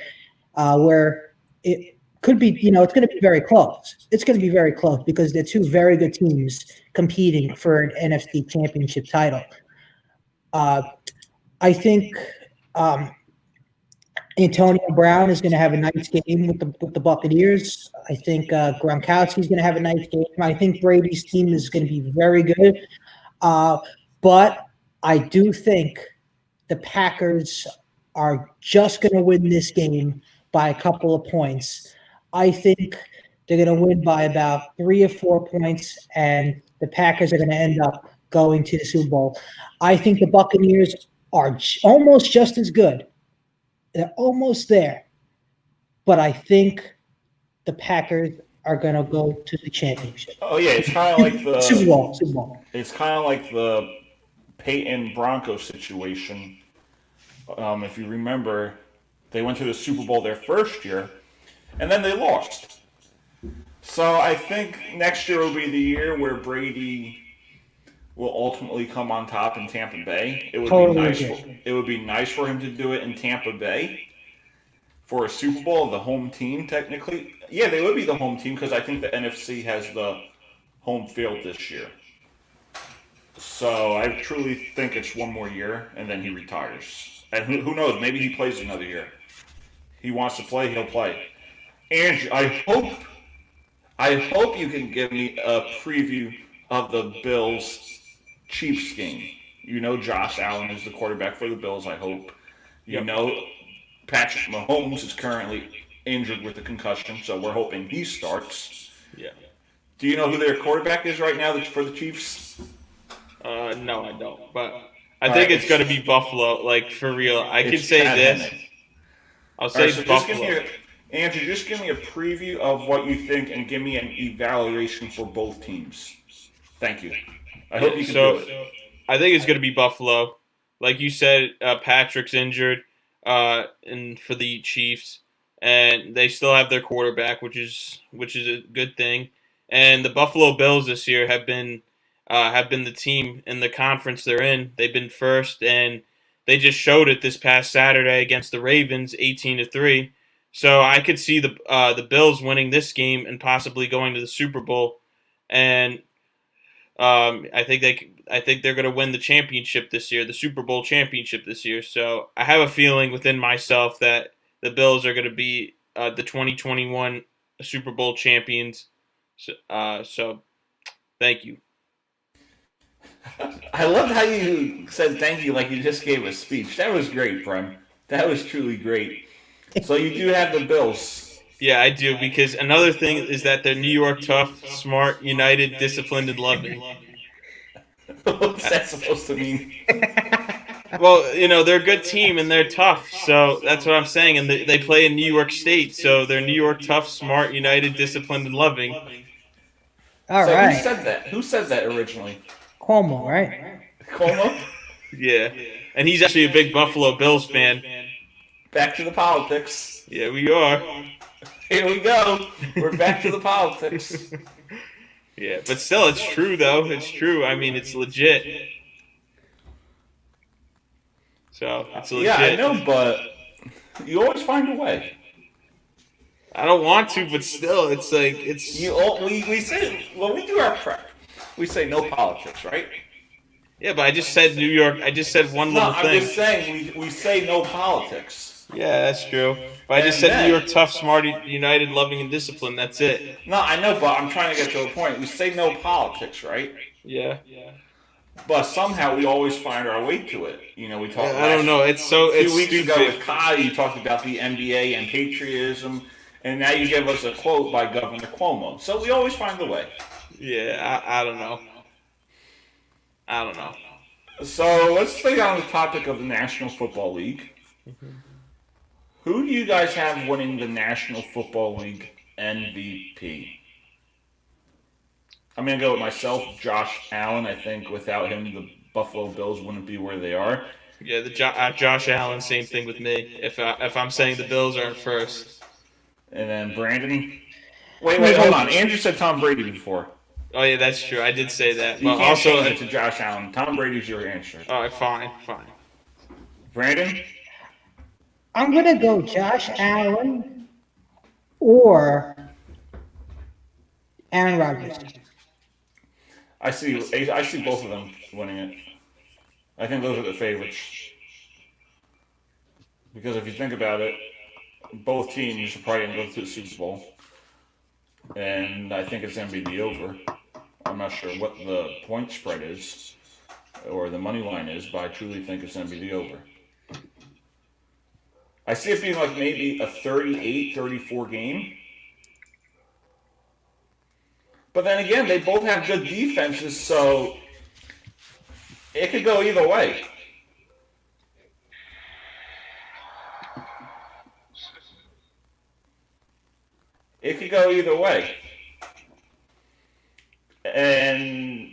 where it could be, it's going to be very close. It's going to be very close because they're two very good teams competing for an NFC championship title. I think Antonio Brown is going to have a nice game with the Buccaneers. I think Gronkowski is going to have a nice game. I think Brady's team is going to be very good. But I do think the Packers are just going to win this game by a couple of points. I think they're going to win by about 3 or 4 points, and the Packers are going to end up going to the Super Bowl. I think the Buccaneers are almost just as good. They're almost there. But I think the Packers are going to go to the championship. Oh, yeah, it's kind of like the Super Bowl. It's kind of like the Peyton Broncos situation. If you remember, they went to the Super Bowl their first year, and then they lost. So I think next year will be the year where Brady will ultimately come on top in Tampa Bay. It would be nice for him to do it in Tampa Bay for a Super Bowl, the home team technically. Yeah, they would be the home team because I think the NFC has the home field this year. So I truly think it's one more year and then he retires. And who knows, maybe he plays another year. He wants to play, he'll play. And I hope you can give me a preview of the Bills-Chiefs game. You know Josh Allen is the quarterback for the Bills, I hope. You know Patrick Mahomes is currently injured with a concussion, so we're hoping he starts. Yeah. Do you know who their quarterback is right now for the Chiefs? No, I don't. But I think it's going to be Buffalo, like, for real. I can say this. I'll say Buffalo. Andrew, just give me a preview of what you think and give me an evaluation for both teams. Thank you. I hope you can do it. I think it's going to be Buffalo. Like you said, Patrick's injured and for the Chiefs, and they still have their quarterback, which is a good thing. And the Buffalo Bills this year have been the team in the conference they're in. They've been first, and they just showed it this past Saturday against the Ravens, 18-3. So I could see the Bills winning this game and possibly going to the Super Bowl, and I think they're going to win the championship this year, the Super Bowl championship this year. So I have a feeling within myself that the Bills are going to be the 2021 Super Bowl champions. So thank you. I loved how you said thank you like you just gave a speech. That was great, Prem. That was truly great. So you do have the Bills. Yeah, I do, because another thing is that they're New York tough, smart, united, disciplined, and loving. What's that supposed to mean? Well, they're a good team and they're tough, so that's what I'm saying. And they play in New York State, so they're New York tough, smart, united, disciplined, and loving. All right. Who said that? Who said that originally? Cuomo, right? Cuomo? Yeah, and he's actually a big Buffalo Bills fan. Back to the politics. Yeah, we are. Here we go. We're back to the politics. Yeah, but still, it's true, though. It's true. I mean, it's legit. So, it's legit. Yeah, I know, but you always find a way. I don't want to, but still, it's like, it's... We say, when we do our prep, we say no politics, right? Yeah, but I just said New York. I just said one little thing. I'm just saying, we say no politics. Yeah, that's true. But I just said New York tough, smart, united, loving, and disciplined. That's it. No, I know, but I'm trying to get to a point. We say no politics, right? Yeah. But somehow we always find our way to it. We talked. I don't know. It's so. A few weeks ago with Kai, you talked about the NBA and patriotism, and now you give us a quote by Governor Cuomo. So we always find a way. Yeah, I don't know. So let's stay on the topic of the National Football League. Who do you guys have winning the National Football League MVP? I'm going to go with myself, Josh Allen. I think without him, the Buffalo Bills wouldn't be where they are. Yeah, the Josh Allen, same thing with me. If I'm saying the Bills are in first. And then Brandon. Wait, hold on. Andrew said Tom Brady before. Oh yeah, that's true. I did say that. You But can't also, change it to Josh Allen. Tom Brady's your answer. all right, fine. Brandon? I'm going to go Josh Allen or Aaron Rodgers. I see both of them winning it. I think those are the favorites. Because if you think about it, both teams are probably going to go to the Super Bowl. And I think it's going to be the over. I'm not sure what the point spread is or the money line is, but I truly think it's going to be the over. I see it being like maybe a 38-34 game. But then again, they both have good defenses, so it could go either way. It could go either way. And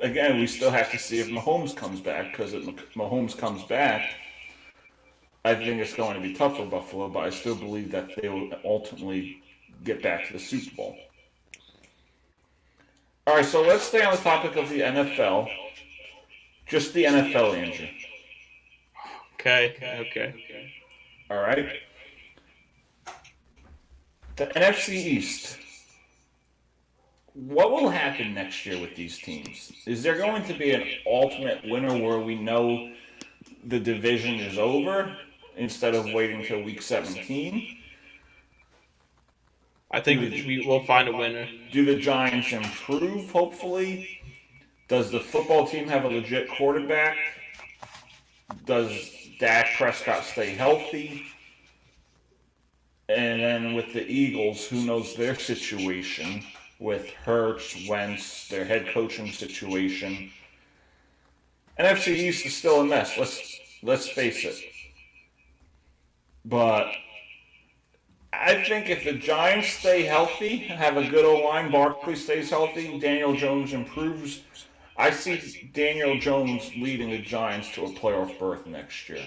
again, we still have to see if Mahomes comes back, because if Mahomes comes back, I think it's going to be tough for Buffalo, but I still believe that they will ultimately get back to the Super Bowl. All right, so let's stay on the topic of the NFL. Just the NFL, Andrew. Okay. All right. The NFC East. What will happen next year with these teams? Is there going to be an ultimate winner where we know the division is over instead of waiting till week 17? I think we will find a winner. Do the Giants improve, hopefully? Does the football team have a legit quarterback? Does Dak Prescott stay healthy? And then with the Eagles, who knows their situation with Hurts, Wentz, their head coaching situation. NFC East is still a mess. Let's face it. But I think if the Giants stay healthy, have a good O-line, Barkley stays healthy, Daniel Jones improves, I see Daniel Jones leading the Giants to a playoff berth next year.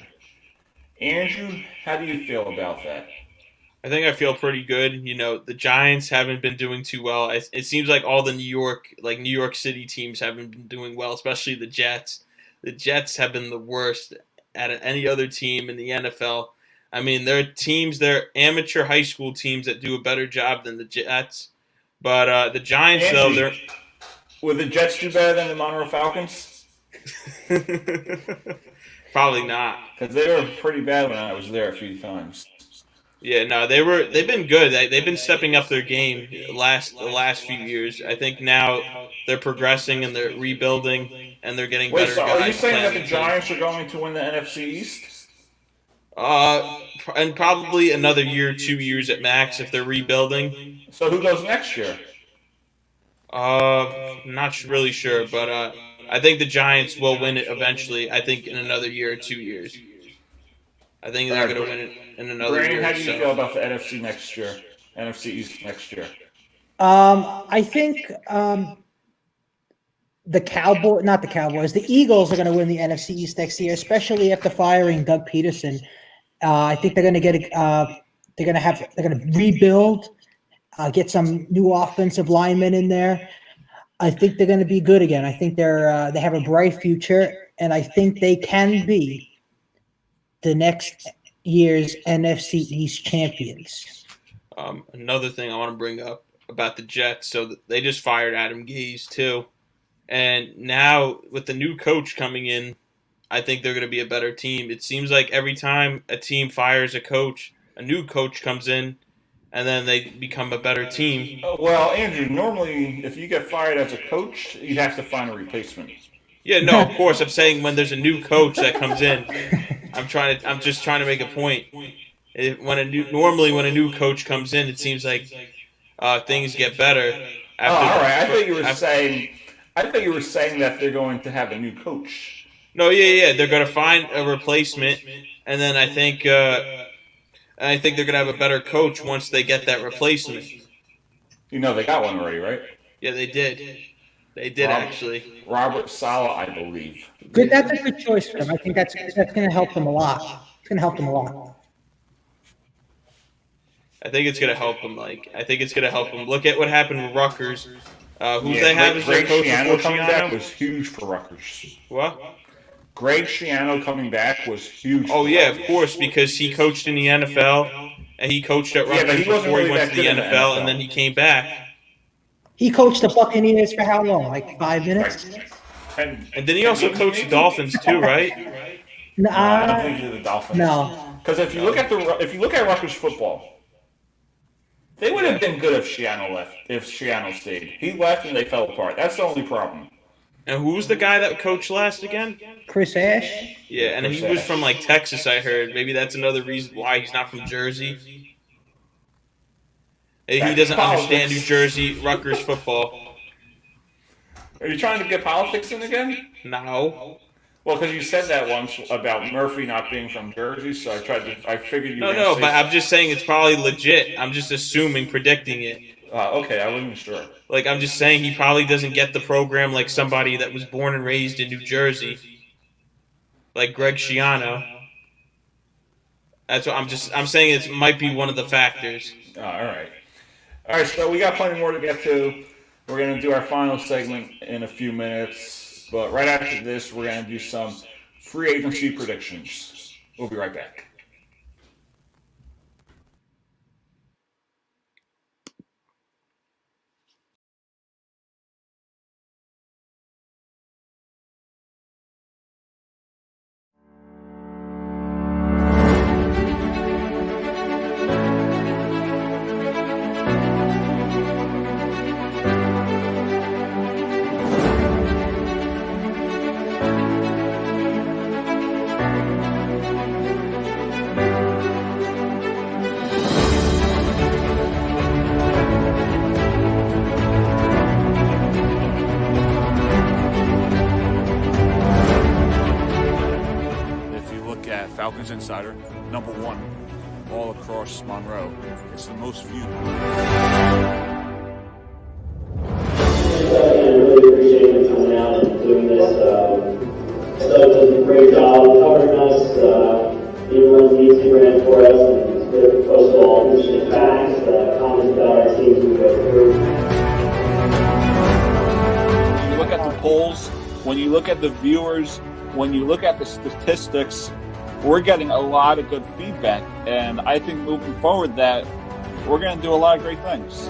Andrew, how do you feel about that? I think I feel pretty good. You know, the Giants haven't been doing too well. It seems like all the New York City teams haven't been doing well, especially the Jets. The Jets have been the worst out of any other team in the NFL. I mean, they're amateur high school teams that do a better job than the Jets. But the Giants, Andrew, would the Jets do better than the Monroe Falcons? Probably not. Because they were pretty bad when I was there a few times. Yeah, no, they've been good. They've been stepping up their game the last few years. I think now they're progressing and they're rebuilding and they're getting better. Wait, so are you saying that the Giants are going to win the NFC East? And probably another year, 2 years at max if they're rebuilding. So who goes next year? Not really sure, but I think the Giants will win it eventually. I think in another year or 2 years. I think they're going to win it in another year. Brandon, how do you feel about the NFC next year? NFC East next year? I think the Eagles are going to win the NFC East next year, especially after firing Doug Peterson. I think they're going to rebuild, get some new offensive linemen in there. I think they're going to be good again. I think they have a bright future, and I think they can be the next year's NFC East champions. Another thing I want to bring up about the Jets, so they just fired Adam Gase too. And now with the new coach coming in, I think they're going to be a better team. It seems like every time a team fires a coach, a new coach comes in, and then they become a better team. Well, Andrew, normally if you get fired as a coach, you have to find a replacement. Yeah, no, of course. I'm saying when there's a new coach that comes in, I'm just trying to make a point. When a new coach comes in, it seems like things get better. All right. I thought you were saying I thought you were saying that they're going to have a new coach. No, yeah. They're going to find a replacement, and then I think they're going to have a better coach once they get that replacement. You know they got one already, right? Yeah, they did. They did actually. Robert Saleh, I believe. Good. That's a good choice for him. I think that's going to help them a lot. It's going to help them a lot. I think it's going to help them. I think it's going to help them. Look at what happened with Rutgers. They have as their coach Schiano before coming Schiano? back was huge for Rutgers. What? Greg Schiano coming back was huge. Oh yeah, of course, because he coached in the NFL and he coached at Rutgers before he went to the NFL, and then he came back. He coached the Buccaneers for how long? Like 5 minutes? And then he also coached the Dolphins too, right? No, I don't think he did the Dolphins. No. Because if you look at Rutgers football, they would have been good if Schiano left. If Schiano stayed, he left and they fell apart. That's the only problem. And who was the guy that coached last again? Chris Ash. Yeah, and he was from Texas, I heard. Maybe that's another reason why he's not from Jersey. He doesn't understand New Jersey Rutgers football. Are you trying to get politics in again? No. Well, because you said that once about Murphy not being from Jersey, so I figured you. No, but I'm just saying it's probably legit. I'm just assuming, predicting it. Okay, I wasn't sure. I'm just saying he probably doesn't get the program like somebody that was born and raised in New Jersey, like Greg Schiano. That's what I'm saying. It might be one of the factors. All right. So we got plenty more to get to. We're gonna do our final segment in a few minutes, but right after this, we're gonna do some free agency predictions. We'll be right back. Falcons Insider, #1, all across Monroe. It's the most viewed. I really appreciate you coming out and doing this. Doug does a great job covering us. He runs the Instagram for us and posts all interesting facts, comments about our teams we go through. When you look at the polls, when you look at the viewers, when you look at the statistics, we're getting a lot of good feedback, and I think moving forward that we're going to do a lot of great things.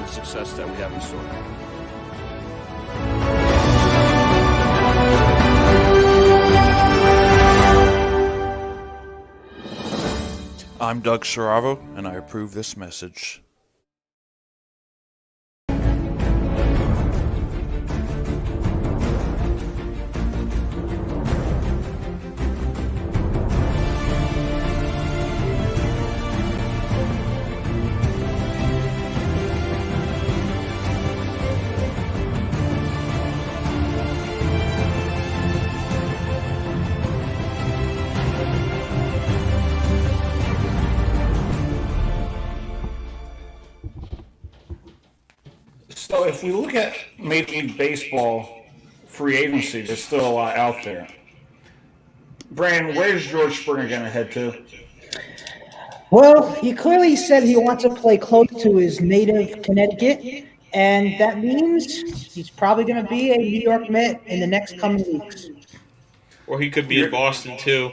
Success that we have in store. I'm Doug Saravo, and I approve this message. So if we look at Major League Baseball free agency, there's still a lot out there. Brandon, where's George Springer going to head to? Well, he clearly said he wants to play close to his native Connecticut, and that means he's probably going to be a New York Met in the next coming weeks. Or he could be in Boston, too.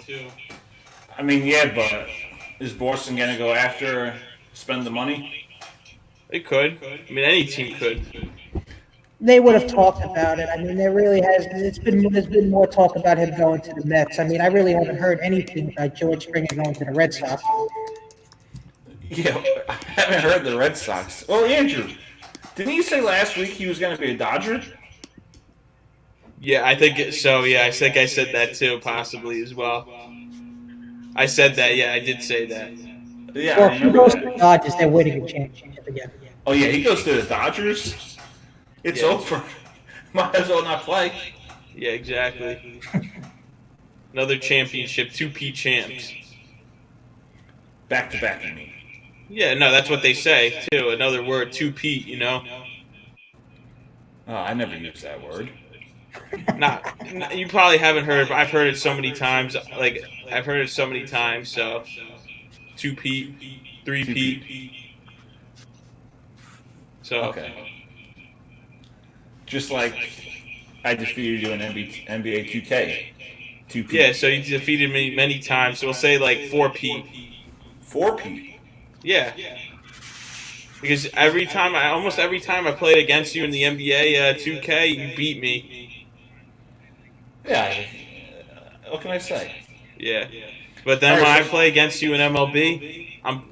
I mean, yeah, but is Boston going to go after, spend the money? It could. I mean, any team could. They would have talked about it. I mean, there really has. There's been more talk about him going to the Mets. I mean, I really haven't heard anything about George Springer going to the Red Sox. Yeah, I haven't heard the Red Sox. Well, Andrew, didn't you say last week he was going to be a Dodger? Yeah, I think so. Yeah, I think I said that too, possibly as well. I said that. Yeah, I did say that. Yeah, Well, I if he remember goes to that. the Dodgers, they're winning a championship again. Oh, yeah, he goes to the Dodgers? It's Yeah. over. Might as well not play. Yeah, exactly. Another championship, 2P champs. Back to back, I mean. Yeah, no, that's what they say too. Another word, 2P. You know. Oh, I never used that word. You probably haven't heard it, but I've heard it so many times. Like, I've heard it so many times, so 2P, 3P. So Okay. Just like I defeated you in NBA 2K. 2P. yeah, so you defeated me many times. So we'll say like 4P. 4P. Yeah. Because almost every time I played against you in the NBA 2K, you beat me. Yeah. What can I say? Yeah. But then when I play against you in MLB, I'm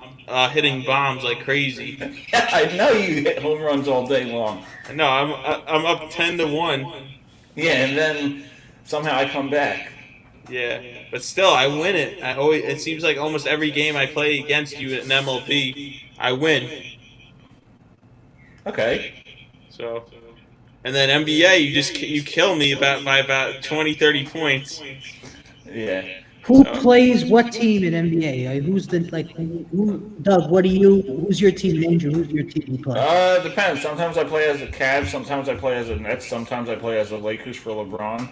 hitting bombs like crazy. Yeah, I know you hit home runs all day long. No, I'm up 10-1. Yeah, and then somehow I come back. Yeah, but still, I win it. It seems like almost every game I play against you in MLB, I win. Okay. So, and then NBA, you kill me by about 20, 30 points. Yeah. Who plays what team in NBA? Who's the Doug? Who's your team? Andrew, who's your team you play? Depends. Sometimes I play as a Cavs. Sometimes I play as a Nets. Sometimes I play as the Lakers for LeBron.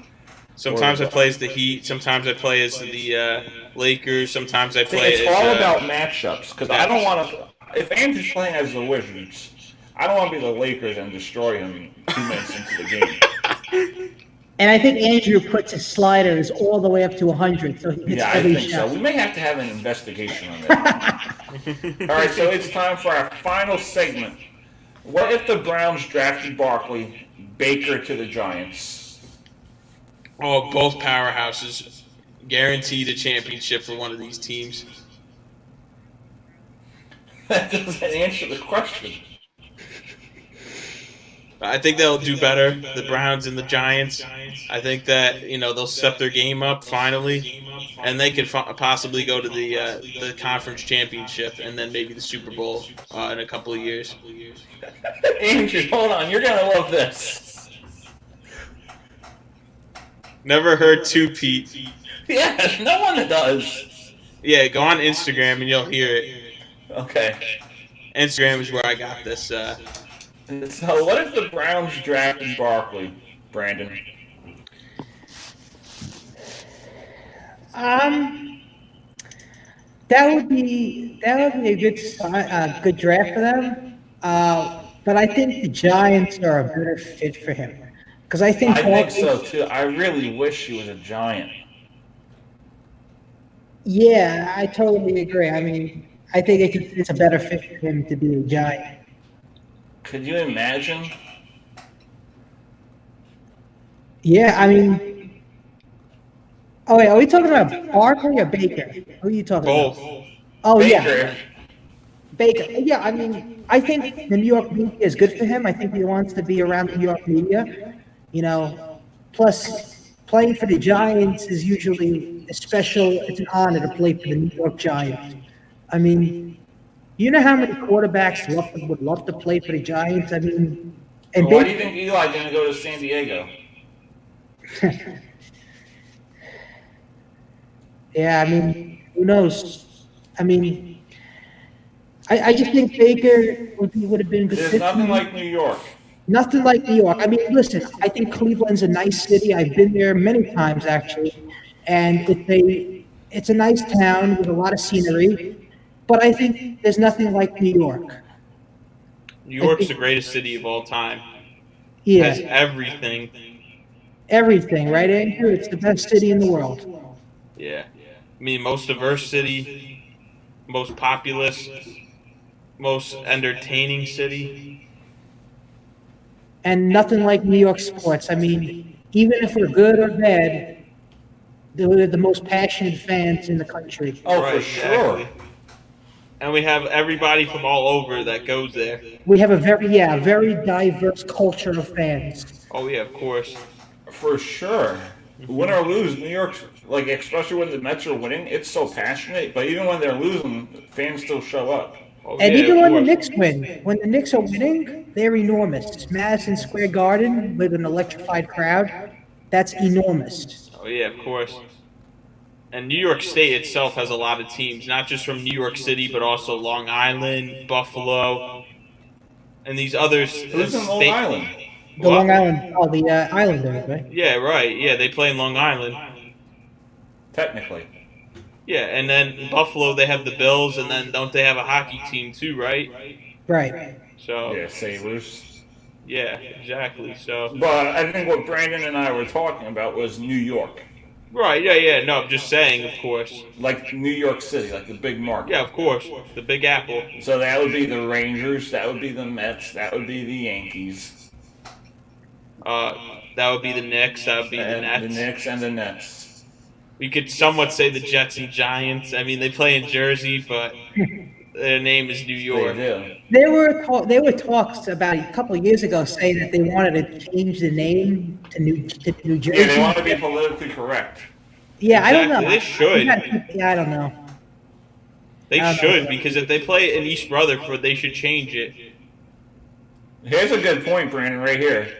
Sometimes I play as the Heat. Sometimes I play as the Lakers. Sometimes I play It's as... all about matchups, because I don't want to... If Andrew's playing as the Wizards, I don't want to be the Lakers and destroy him 2 minutes into the game. And I think Andrew puts his sliders all the way up to 100, so he hits Yeah, I every think shot. so. We may have to have an investigation on that. All right, so it's time for our final segment. What if the Browns drafted Barkley, Baker to the Giants? Oh, both powerhouses. Guaranteed a championship for one of these teams. That doesn't answer the question. I think they'll do better, the Browns and the Giants. I think that, they'll step their game up finally, and they could possibly go to the conference championship and then maybe the Super Bowl in a couple of years. Andrew, hold on. You're going to love this. Never heard 2Pete. Yeah, no one does. Yeah, go on Instagram and you'll hear it. Okay. Instagram is where I got this. So what if the Browns drafted Barkley, Brandon? That would be a good draft for them. But I think the Giants are a better fit for him, because I think so too. I really wish he was a Giant. Yeah, I totally agree. I mean, I think it's a better fit for him to be a Giant. Could you imagine? Yeah, I mean, oh wait, are we talking about Barkley or Baker? Who are you talking about? Both. Oh Baker. yeah, Baker. Yeah, I mean, I think the New York media is good for him. I think he wants to be around the New York media. Plus playing for the Giants is usually a special. It's an honor to play for the New York Giants. I mean, you know how many quarterbacks would love to play for the Giants? I mean, and Why do you think Eli's going to go to San Diego? Yeah, I mean, who knows? I mean, I just think Baker would have been good. There's nothing like New York. Nothing like New York. I mean, listen, I think Cleveland's a nice city. I've been there many times, actually, and it's a nice town with a lot of scenery. But I think there's nothing like New York. New York's the greatest city of all time. Yeah. It has everything. Everything, right, Andrew? It's the best city in the world. Yeah. I mean, most diverse city, most populous. most entertaining city. And nothing like New York sports. I mean, even if we're good or bad, they're the most passionate fans in the country. Oh, Right, for sure. exactly. And we have everybody from all over that goes there. We have a very diverse culture of fans. Oh yeah, of course. For sure. Win or lose, New York's, like, especially when the Mets are winning, it's so passionate. But even when they're losing, fans still show up. Oh, And yeah, even of when the course. Knicks win, when the Knicks are winning, they're enormous. Madison Square Garden with an electrified crowd, that's enormous. Oh yeah, of course. And New York State itself has a lot of teams, not just from New York City, but also Long Island, Buffalo, and these others. Who's in Long Island? The What? Long Island, the Islanders, right? Yeah, right. Yeah, they play in Long Island. Technically. Yeah, and then in Buffalo they have the Bills, and then don't they have a hockey team too, right? Right. So Yeah, Sabres. yeah, exactly. So But I think what Brandon and I were talking about was New York. right, yeah. No, I'm just saying, of course. Like New York City, like the big market. Yeah, of course. The Big Apple. So that would be the Rangers, that would be the Mets, that would be the Yankees. That would be the Knicks. That would be the And Nets. the Knicks and the Nets. We could somewhat say the Jets and Giants. I mean, they play in Jersey, but their name is New York. They do. There were talks about a couple of years ago saying that they wanted to change the name to New Jersey. Yeah, they want to be politically correct. Yeah, I don't know. Exactly, they should. Yeah, I don't know. They I don't should, know. because if they play in East Rutherford, they should change it. Here's a good point, Brandon, right here.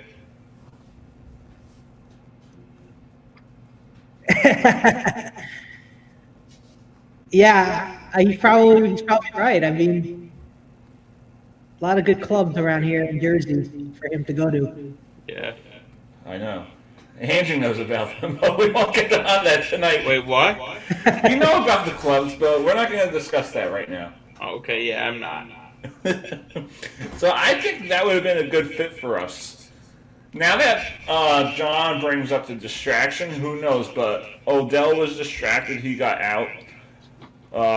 Yeah, he's probably right. I mean, a lot of good clubs around here in Jersey for him to go to. Yeah. I know. Angie knows about them, but we won't get on that tonight. Wait, what? You know about the clubs, but we're not going to discuss that right now. Okay, yeah, I'm not. So I think that would have been a good fit for us. Now that John brings up the distraction, who knows? But Odell was distracted. He got out.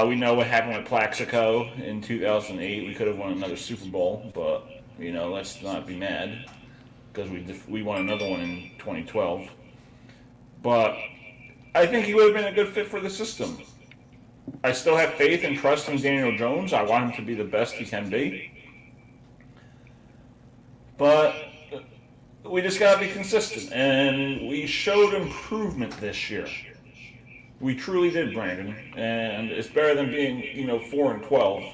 We know what happened with Plaxico in 2008. We could have won another Super Bowl, but, let's not be mad because we won another one in 2012. But I think he would have been a good fit for the system. I still have faith and trust in Daniel Jones. I want him to be the best he can be. But we just got to be consistent. And we showed improvement this year. We truly did, Brandon. And it's better than being, 4-12.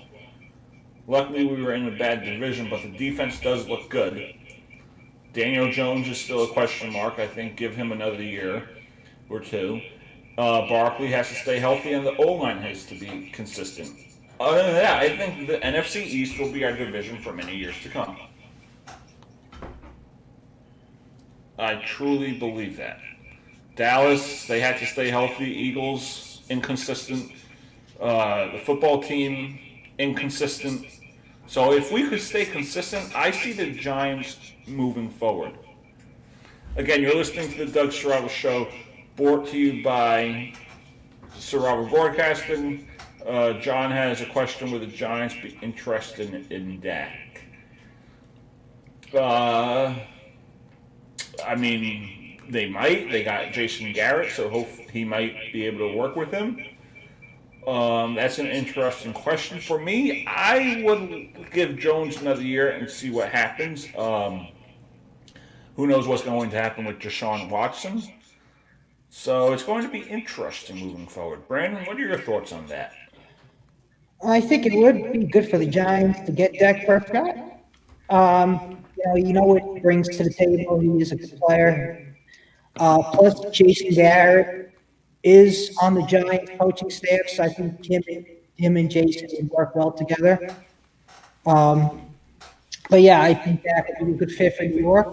Luckily, we were in a bad division, but the defense does look good. Daniel Jones is still a question mark. I think give him another year or two. Barkley has to stay healthy, and the O-line has to be consistent. Other than that, I think the NFC East will be our division for many years to come. I truly believe that. Dallas, they had to stay healthy. Eagles, inconsistent. The football team, inconsistent. So if we could stay consistent, I see the Giants moving forward. Again, you're listening to the Doug Serravo Show, brought to you by Serravo Broadcasting. John has a question: would the Giants be interested in Dak? I mean, they might. They got Jason Garrett, so he might be able to work with him. That's an interesting question. For me, I would give Jones another year and see what happens. Who knows what's going to happen with Deshaun Watson? So it's going to be interesting moving forward. Brandon, what are your thoughts on that? I think it would be good for the Giants to get Dak Prescott. You know what he brings to the table. He is a good player. Plus, Jason Garrett is on the Giants coaching staff, so I think him and Jason would work well together. But yeah, I think Dak would be a good fit for New York.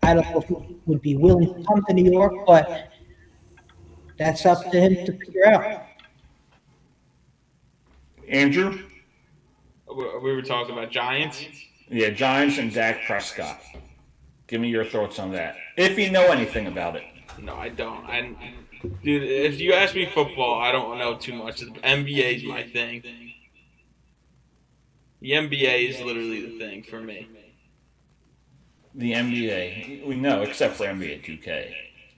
I don't know if he would be willing to come to New York, but that's up to him to figure out. Andrew? We were talking about Giants? Yeah, Giants and Dak Prescott. Give me your thoughts on that, if you know anything about it. No, I don't. Dude, if you ask me football, I don't know too much. NBA is my thing. The NBA is literally the thing for me. The NBA, we know, except for NBA 2K.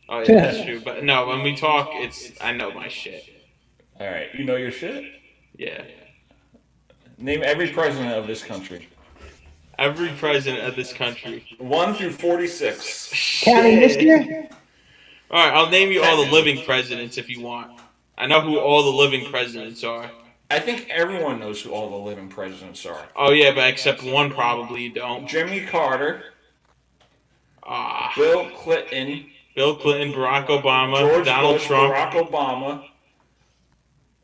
Oh yeah, that's true. But no, when we talk, I know my shit. All right, you know your shit? Yeah. Name every president of this country. Every president of this country. 1 through 46. Counting this year? All right, I'll name you all the living presidents if you want. I know who all the living presidents are. I think everyone knows who all the living presidents are. Oh yeah, but except one probably you don't. Jimmy Carter. Bill Clinton. Bill Clinton, Barack Obama, George Donald Bush, Trump, Barack Obama,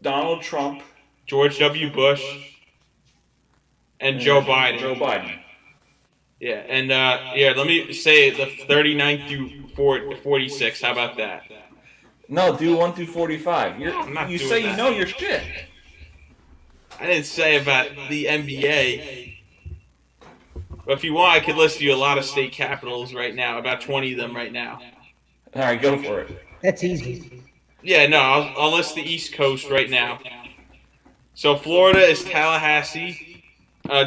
Donald Trump, George W. Bush, and Joe Biden. Joe Biden. Yeah, and let me say the 39th through 46. How about that? No, do 1 through 45. I'm not you doing say that. You know your shit. I didn't say about the NBA. But if you want, I could list you a lot of state capitals right now, about 20 of them right now. All right, go for it. That's easy. Yeah, no, I'll list the East Coast right now. So Florida is Tallahassee,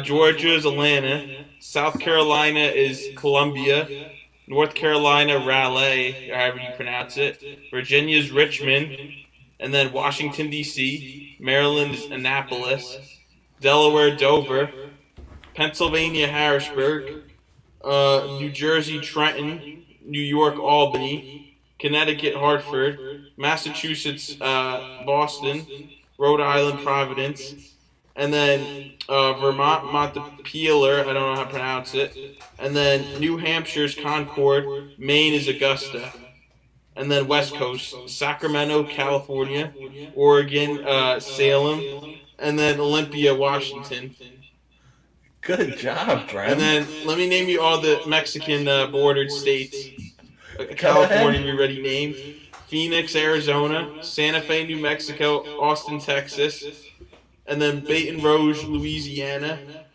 Georgia is Atlanta, South Carolina is Columbia, North Carolina Raleigh, or however you pronounce it, Virginia is Richmond, and then Washington D.C., Maryland is Annapolis, Delaware Dover, Pennsylvania Harrisburg, New Jersey Trenton, New York Albany, Connecticut Hartford, Massachusetts Boston, Rhode Island Providence, and then Vermont Montpelier, I don't know how to pronounce it, and then New Hampshire's Concord, Maine is Augusta, and then West Coast, Sacramento, California, Oregon, Salem, and then Olympia, Washington. Good job, Brent. And then let me name you all the Mexican bordered states. California, we already named. Phoenix, Arizona. Santa Fe, New Mexico. Austin, Texas. And then Baton Rouge, Louisiana.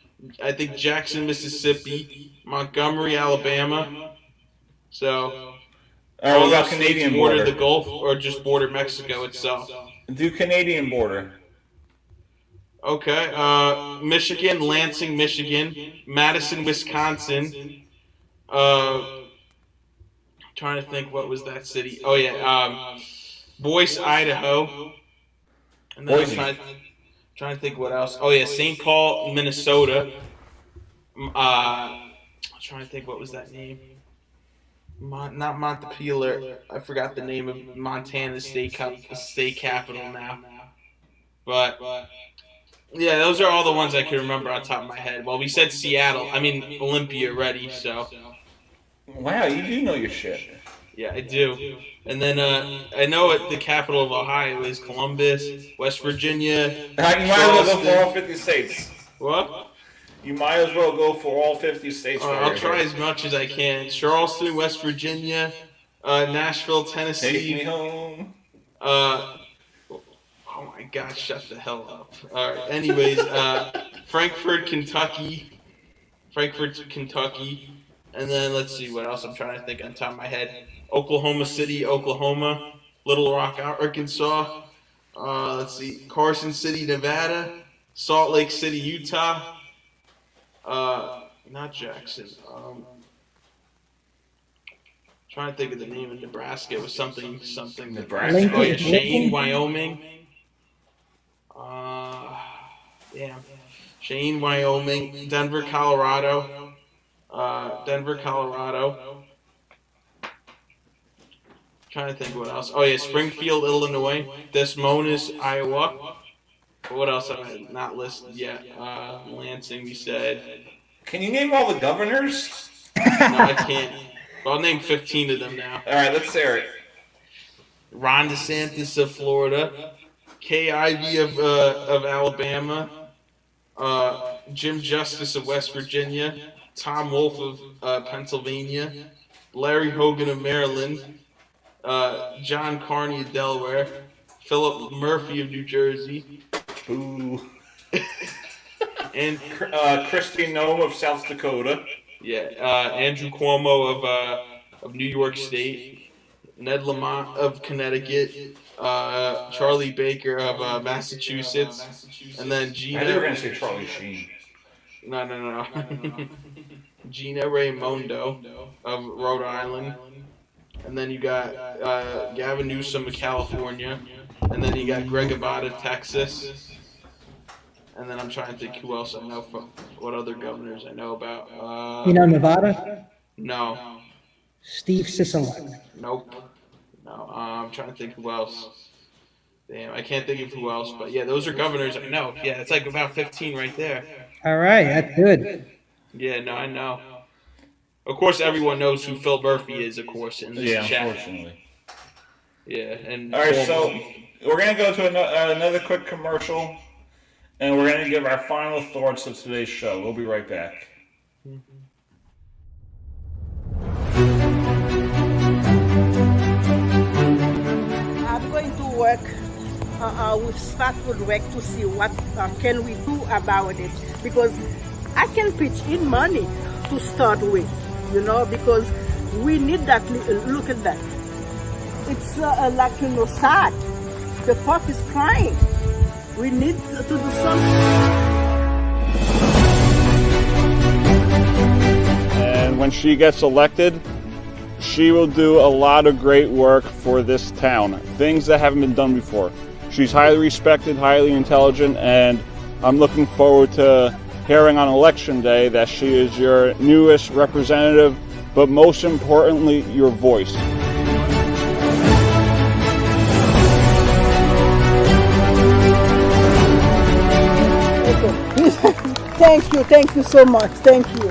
I think Jackson, Mississippi. Montgomery, Alabama. So, all about those Canadian states border border. the Gulf or just border Mexico itself. Do Canadian border. Okay, Michigan, Lansing, Michigan, Madison, Wisconsin. Trying to think, what was that city? Oh yeah, Boise, Idaho. And then Boise. I'm trying to think what else. Oh yeah, St. Paul, Minnesota. I'm trying to think, what was that name? Not Montpelier. I forgot the name of Montana state capital now. But yeah, those are all the ones I can remember on top of my head. Well, we said Seattle. I mean, Olympia already, so. Wow, you do know your shit. Yeah, I do. And then I know the capital of Ohio is Columbus, West Virginia. You might as well go for all 50 states. What? You might as well go for all 50 states. I'll try as much as I can. Charleston, West Virginia, Nashville, Tennessee. Take me home. Oh my gosh, shut the hell up. All right. Anyways, Frankfort, Kentucky. And then let's see what else I'm trying to think on top of my head. Oklahoma City, Oklahoma. Little Rock, Arkansas. Let's see. Carson City, Nevada. Salt Lake City, Utah. Not Jackson. Trying to think of the name of Nebraska. It was something. Nebraska. Oh yeah, Cheyenne, Wyoming. Cheyenne, Wyoming. Denver, Colorado. Trying to think what else. Oh yeah, Springfield, Illinois. Des Moines, Iowa. What else have I not listed yet? Lansing, we said. Can you name all the governors? No, I can't. Well, I'll name 15 of them now. All right, let's hear it. Ron DeSantis of Florida, Kay Ivey of Alabama, Jim Justice of West Virginia, Tom Wolf of Pennsylvania, Larry Hogan of Maryland, John Carney of Delaware, Philip Murphy of New Jersey, Boo. and Kristi Noem of South Dakota. Yeah, Andrew Cuomo of New York State, Ned Lamont of Connecticut, Charlie Baker of Massachusetts, and then Gina. I think we're gonna say Charlie Sheen. No. Gina Raimondo of Rhode Island. And then you got Gavin Newsom of California. And then you got Greg Abbott of Texas. And then I'm trying to think who else I know from what other governors I know about. Nevada? No. Steve Sisolak. Nope. No. I'm trying to think who else. Damn, I can't think of who else. But yeah, those are governors I know. Yeah, it's like about 15 right there. All right, that's good. Yeah, no, I know. Of course, everyone knows who Phil Murphy is, of course, in this chat. Unfortunately. Yeah, and all right, so we're going to go to another quick commercial, and we're going to give our final thoughts of today's show. We'll be right back. I'm going to work with Stratford Rec to see what can we do about it, because I can pitch in money to start with, because we need that. Look at that. It's like, sad. The park is crying. We need to do something. And when she gets elected, she will do a lot of great work for this town, things that haven't been done before. She's highly respected, highly intelligent, and I'm looking forward to hearing on election day that she is your newest representative, but most importantly, your voice. Thank you so much. Thank you.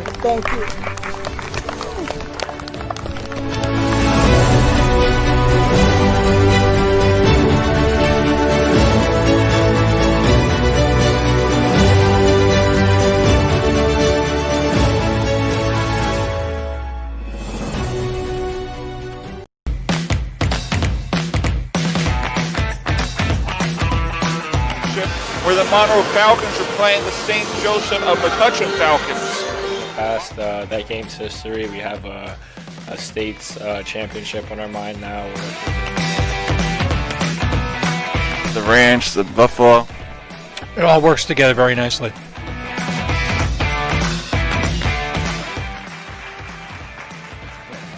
Where the Monroe Falcons are playing the St. Joseph of McCutcheon Falcons. Past that game's history, we have a state's championship on our mind now. The Ranch, the Buffalo. It all works together very nicely.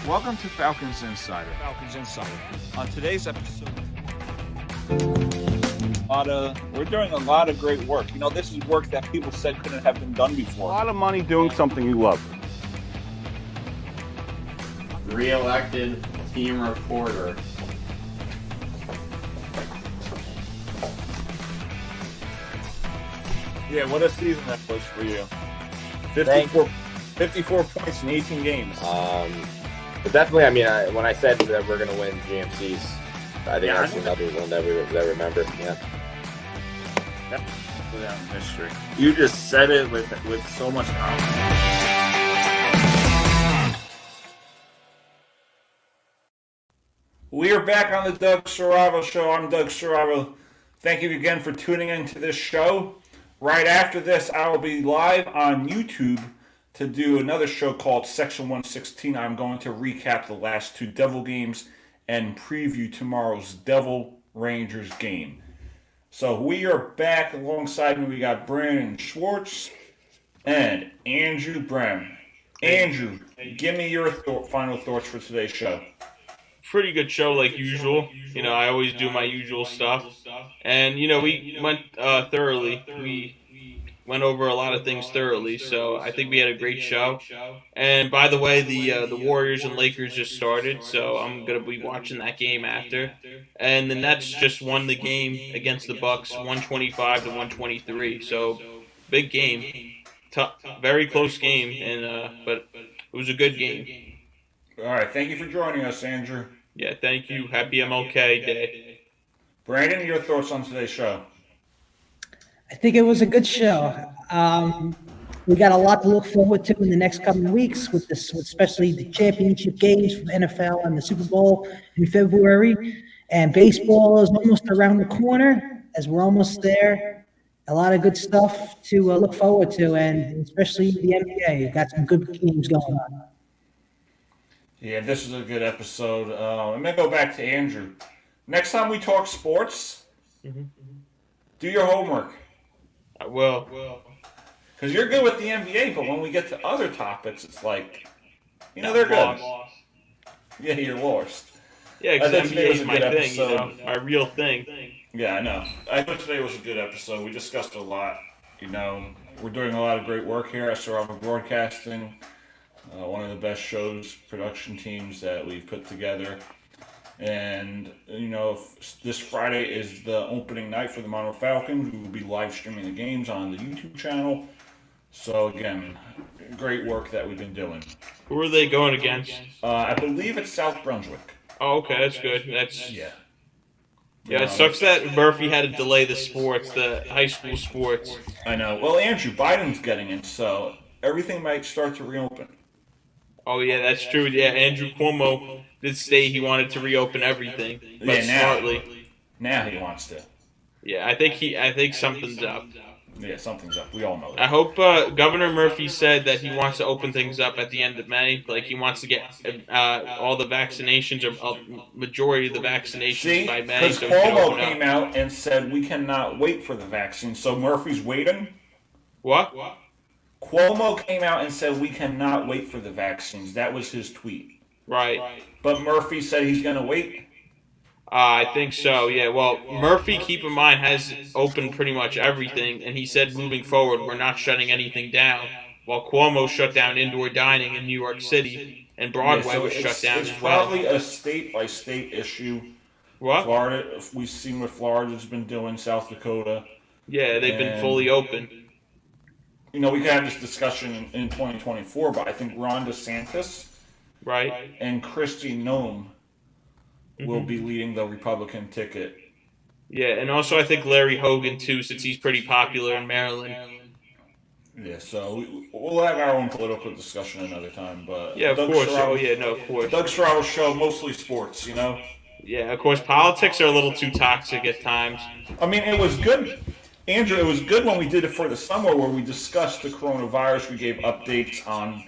Welcome to Falcons Insider. On today's episode, we're doing a lot of great work. This is work that people said couldn't have been done before. A lot of money doing something you love. Re-elected team reporter. Yeah, what a season that was for you. 54 points in 18 games. But definitely, when I said that we're going to win GMCs, I think that's another one that remember. Yeah. That's without history. You just said it with so much confidence. We are back on the Doug Serravo Show. I'm Doug Serravo. Thank you again for tuning into this show. Right after this, I will be live on YouTube to do another show called Section 116. I'm going to recap the last two Devil games and preview tomorrow's Devil Rangers game. So we are back. Alongside me, we got Brandon Schwartz and Andrew Brem. Andrew, give me your final thoughts for today's show. pretty good show like usual. I always do my usual stuff. And, we went thoroughly. We went over a lot of things thoroughly, so I think we had a great show. And by the way, the Warriors and Lakers just started, so I'm going to be watching that game after. And the Nets just won the game against the Bucks, 125 to 123. So big game, tough, very close game, and but it was a good game. All right, thank you for joining us, Andrew. Yeah, thank you. Happy MLK Day. Brandon, your thoughts on today's show? I think it was a good show. We got a lot to look forward to in the next couple of weeks with this, especially the championship games from NFL and the Super Bowl in February. And baseball is almost around the corner as we're almost there. A lot of good stuff to look forward to, and especially the NBA. Got some good games going on. Yeah, this is a good episode. I'm going to go back to Andrew. Next time we talk sports, do your homework. I will. Because you're good with the NBA, but when we get to other topics, it's like, they're good. Yeah, you're lost. Yeah, because NBA is my thing, episode. my real thing. Yeah, I know. I thought today was a good episode. We discussed a lot. We're doing a lot of great work here at Survivor Broadcasting. One of the best shows, production teams that we've put together. And, this Friday is the opening night for the Monroe Falcons. We will be live streaming the games on the YouTube channel. So, again, great work that we've been doing. Who are they going against? I believe it's South Brunswick. Oh, okay, that's good. Yeah. Yeah, it sucks that Murphy had to delay the high school sports. I know. Well, Andrew, Biden's getting in, so everything might start to reopen. Oh, yeah, that's true. Yeah, Andrew Cuomo did say he wanted to reopen everything, but smartly. Now he wants to. Yeah, I think something's up. Yeah, something's up. We all know that. I hope Governor Murphy said that he wants to open things up at the end of May. Like, he wants to get all the vaccinations, or majority of the vaccinations by May. Because Cuomo came out and said we cannot wait for the vaccine, so Murphy's waiting. What? Cuomo came out and said we cannot wait for the vaccines. That was his tweet. Right. But Murphy said he's going to wait. I think so, yeah. Well, Murphy, keep in mind, has opened pretty much everything, and he said moving forward, we're not shutting anything down. While Cuomo shut down indoor dining in New York City, and Broadway was shut down as well. It's probably a state-by-state issue. What? Florida, we've seen what Florida's been doing, South Dakota. Yeah, they've been fully open. We could have this discussion in 2024, but I think Ron DeSantis and Kristi Noem will be leading the Republican ticket. Yeah, and also I think Larry Hogan, too, since he's pretty popular in Maryland. Yeah, so we'll have our own political discussion another time. But yeah, of course. Of course. Doug Serrato's show, mostly sports, Yeah, of course, politics are a little too toxic at times. I mean, it was good. Andrew, it was good when we did it for the summer where we discussed the coronavirus. We gave updates on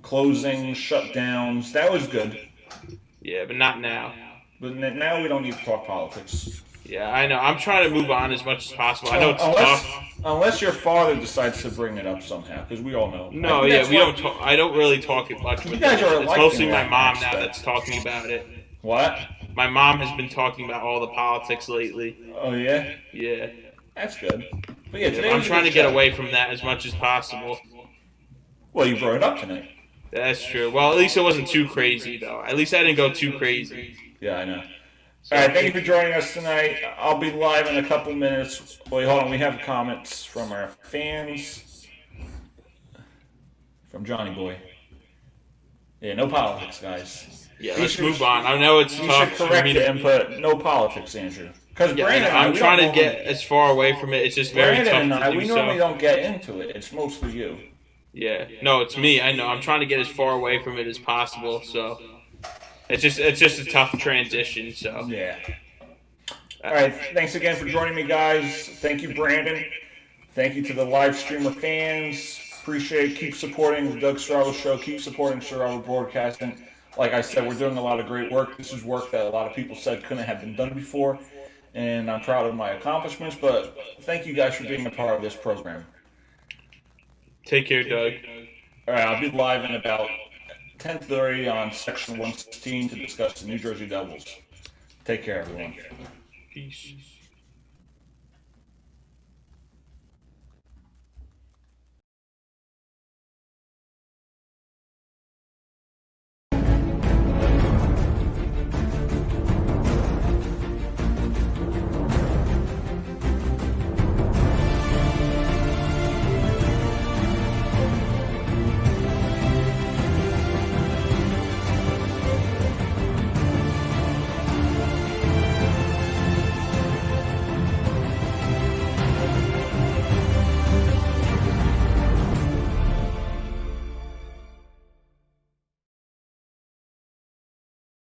closings, shutdowns. That was good. Yeah, but not now. But now we don't need to talk politics. Yeah, I know. I'm trying to move on as much as possible. I know it's tough. Unless your father decides to bring it up somehow, because we all know. No, yeah, we don't talk. I don't really talk it much. You guys are it's mostly my mom now that's talking about it. What? My mom has been talking about all the politics lately. Oh, yeah? Yeah. That's good. But yeah, I'm trying to get away from that as much as possible. Well, you brought it up tonight. That's true. Well, at least it wasn't too crazy, though. At least I didn't go too crazy. Yeah, I know. All right, thank you for joining us tonight. I'll be live in a couple minutes. Wait, hold on. We have comments from our fans. From Johnny Boy. Yeah, no politics, guys. Yeah, let's move on. I know it's tough. You should correct it and put no politics, Andrew. Because Brandon I'm trying to get as far away from it. It's just very tough to do. We normally don't get into it. It's mostly you. Yeah. No, it's me. I know. I'm trying to get as far away from it as possible. So it's just a tough transition. So yeah. All right. Thanks again for joining me, guys. Thank you, Brandon. Thank you to the live streamer fans. Appreciate it. Keep supporting the Doug Serrato Show. Keep supporting Serrato Broadcasting. Like I said, we're doing a lot of great work. This is work that a lot of people said couldn't have been done before. And I'm proud of my accomplishments, but thank you guys for being a part of this program. Take care, Doug. All right, I'll be live in about 10:30 on Section 116 to discuss the New Jersey Devils. Take care, everyone. Peace.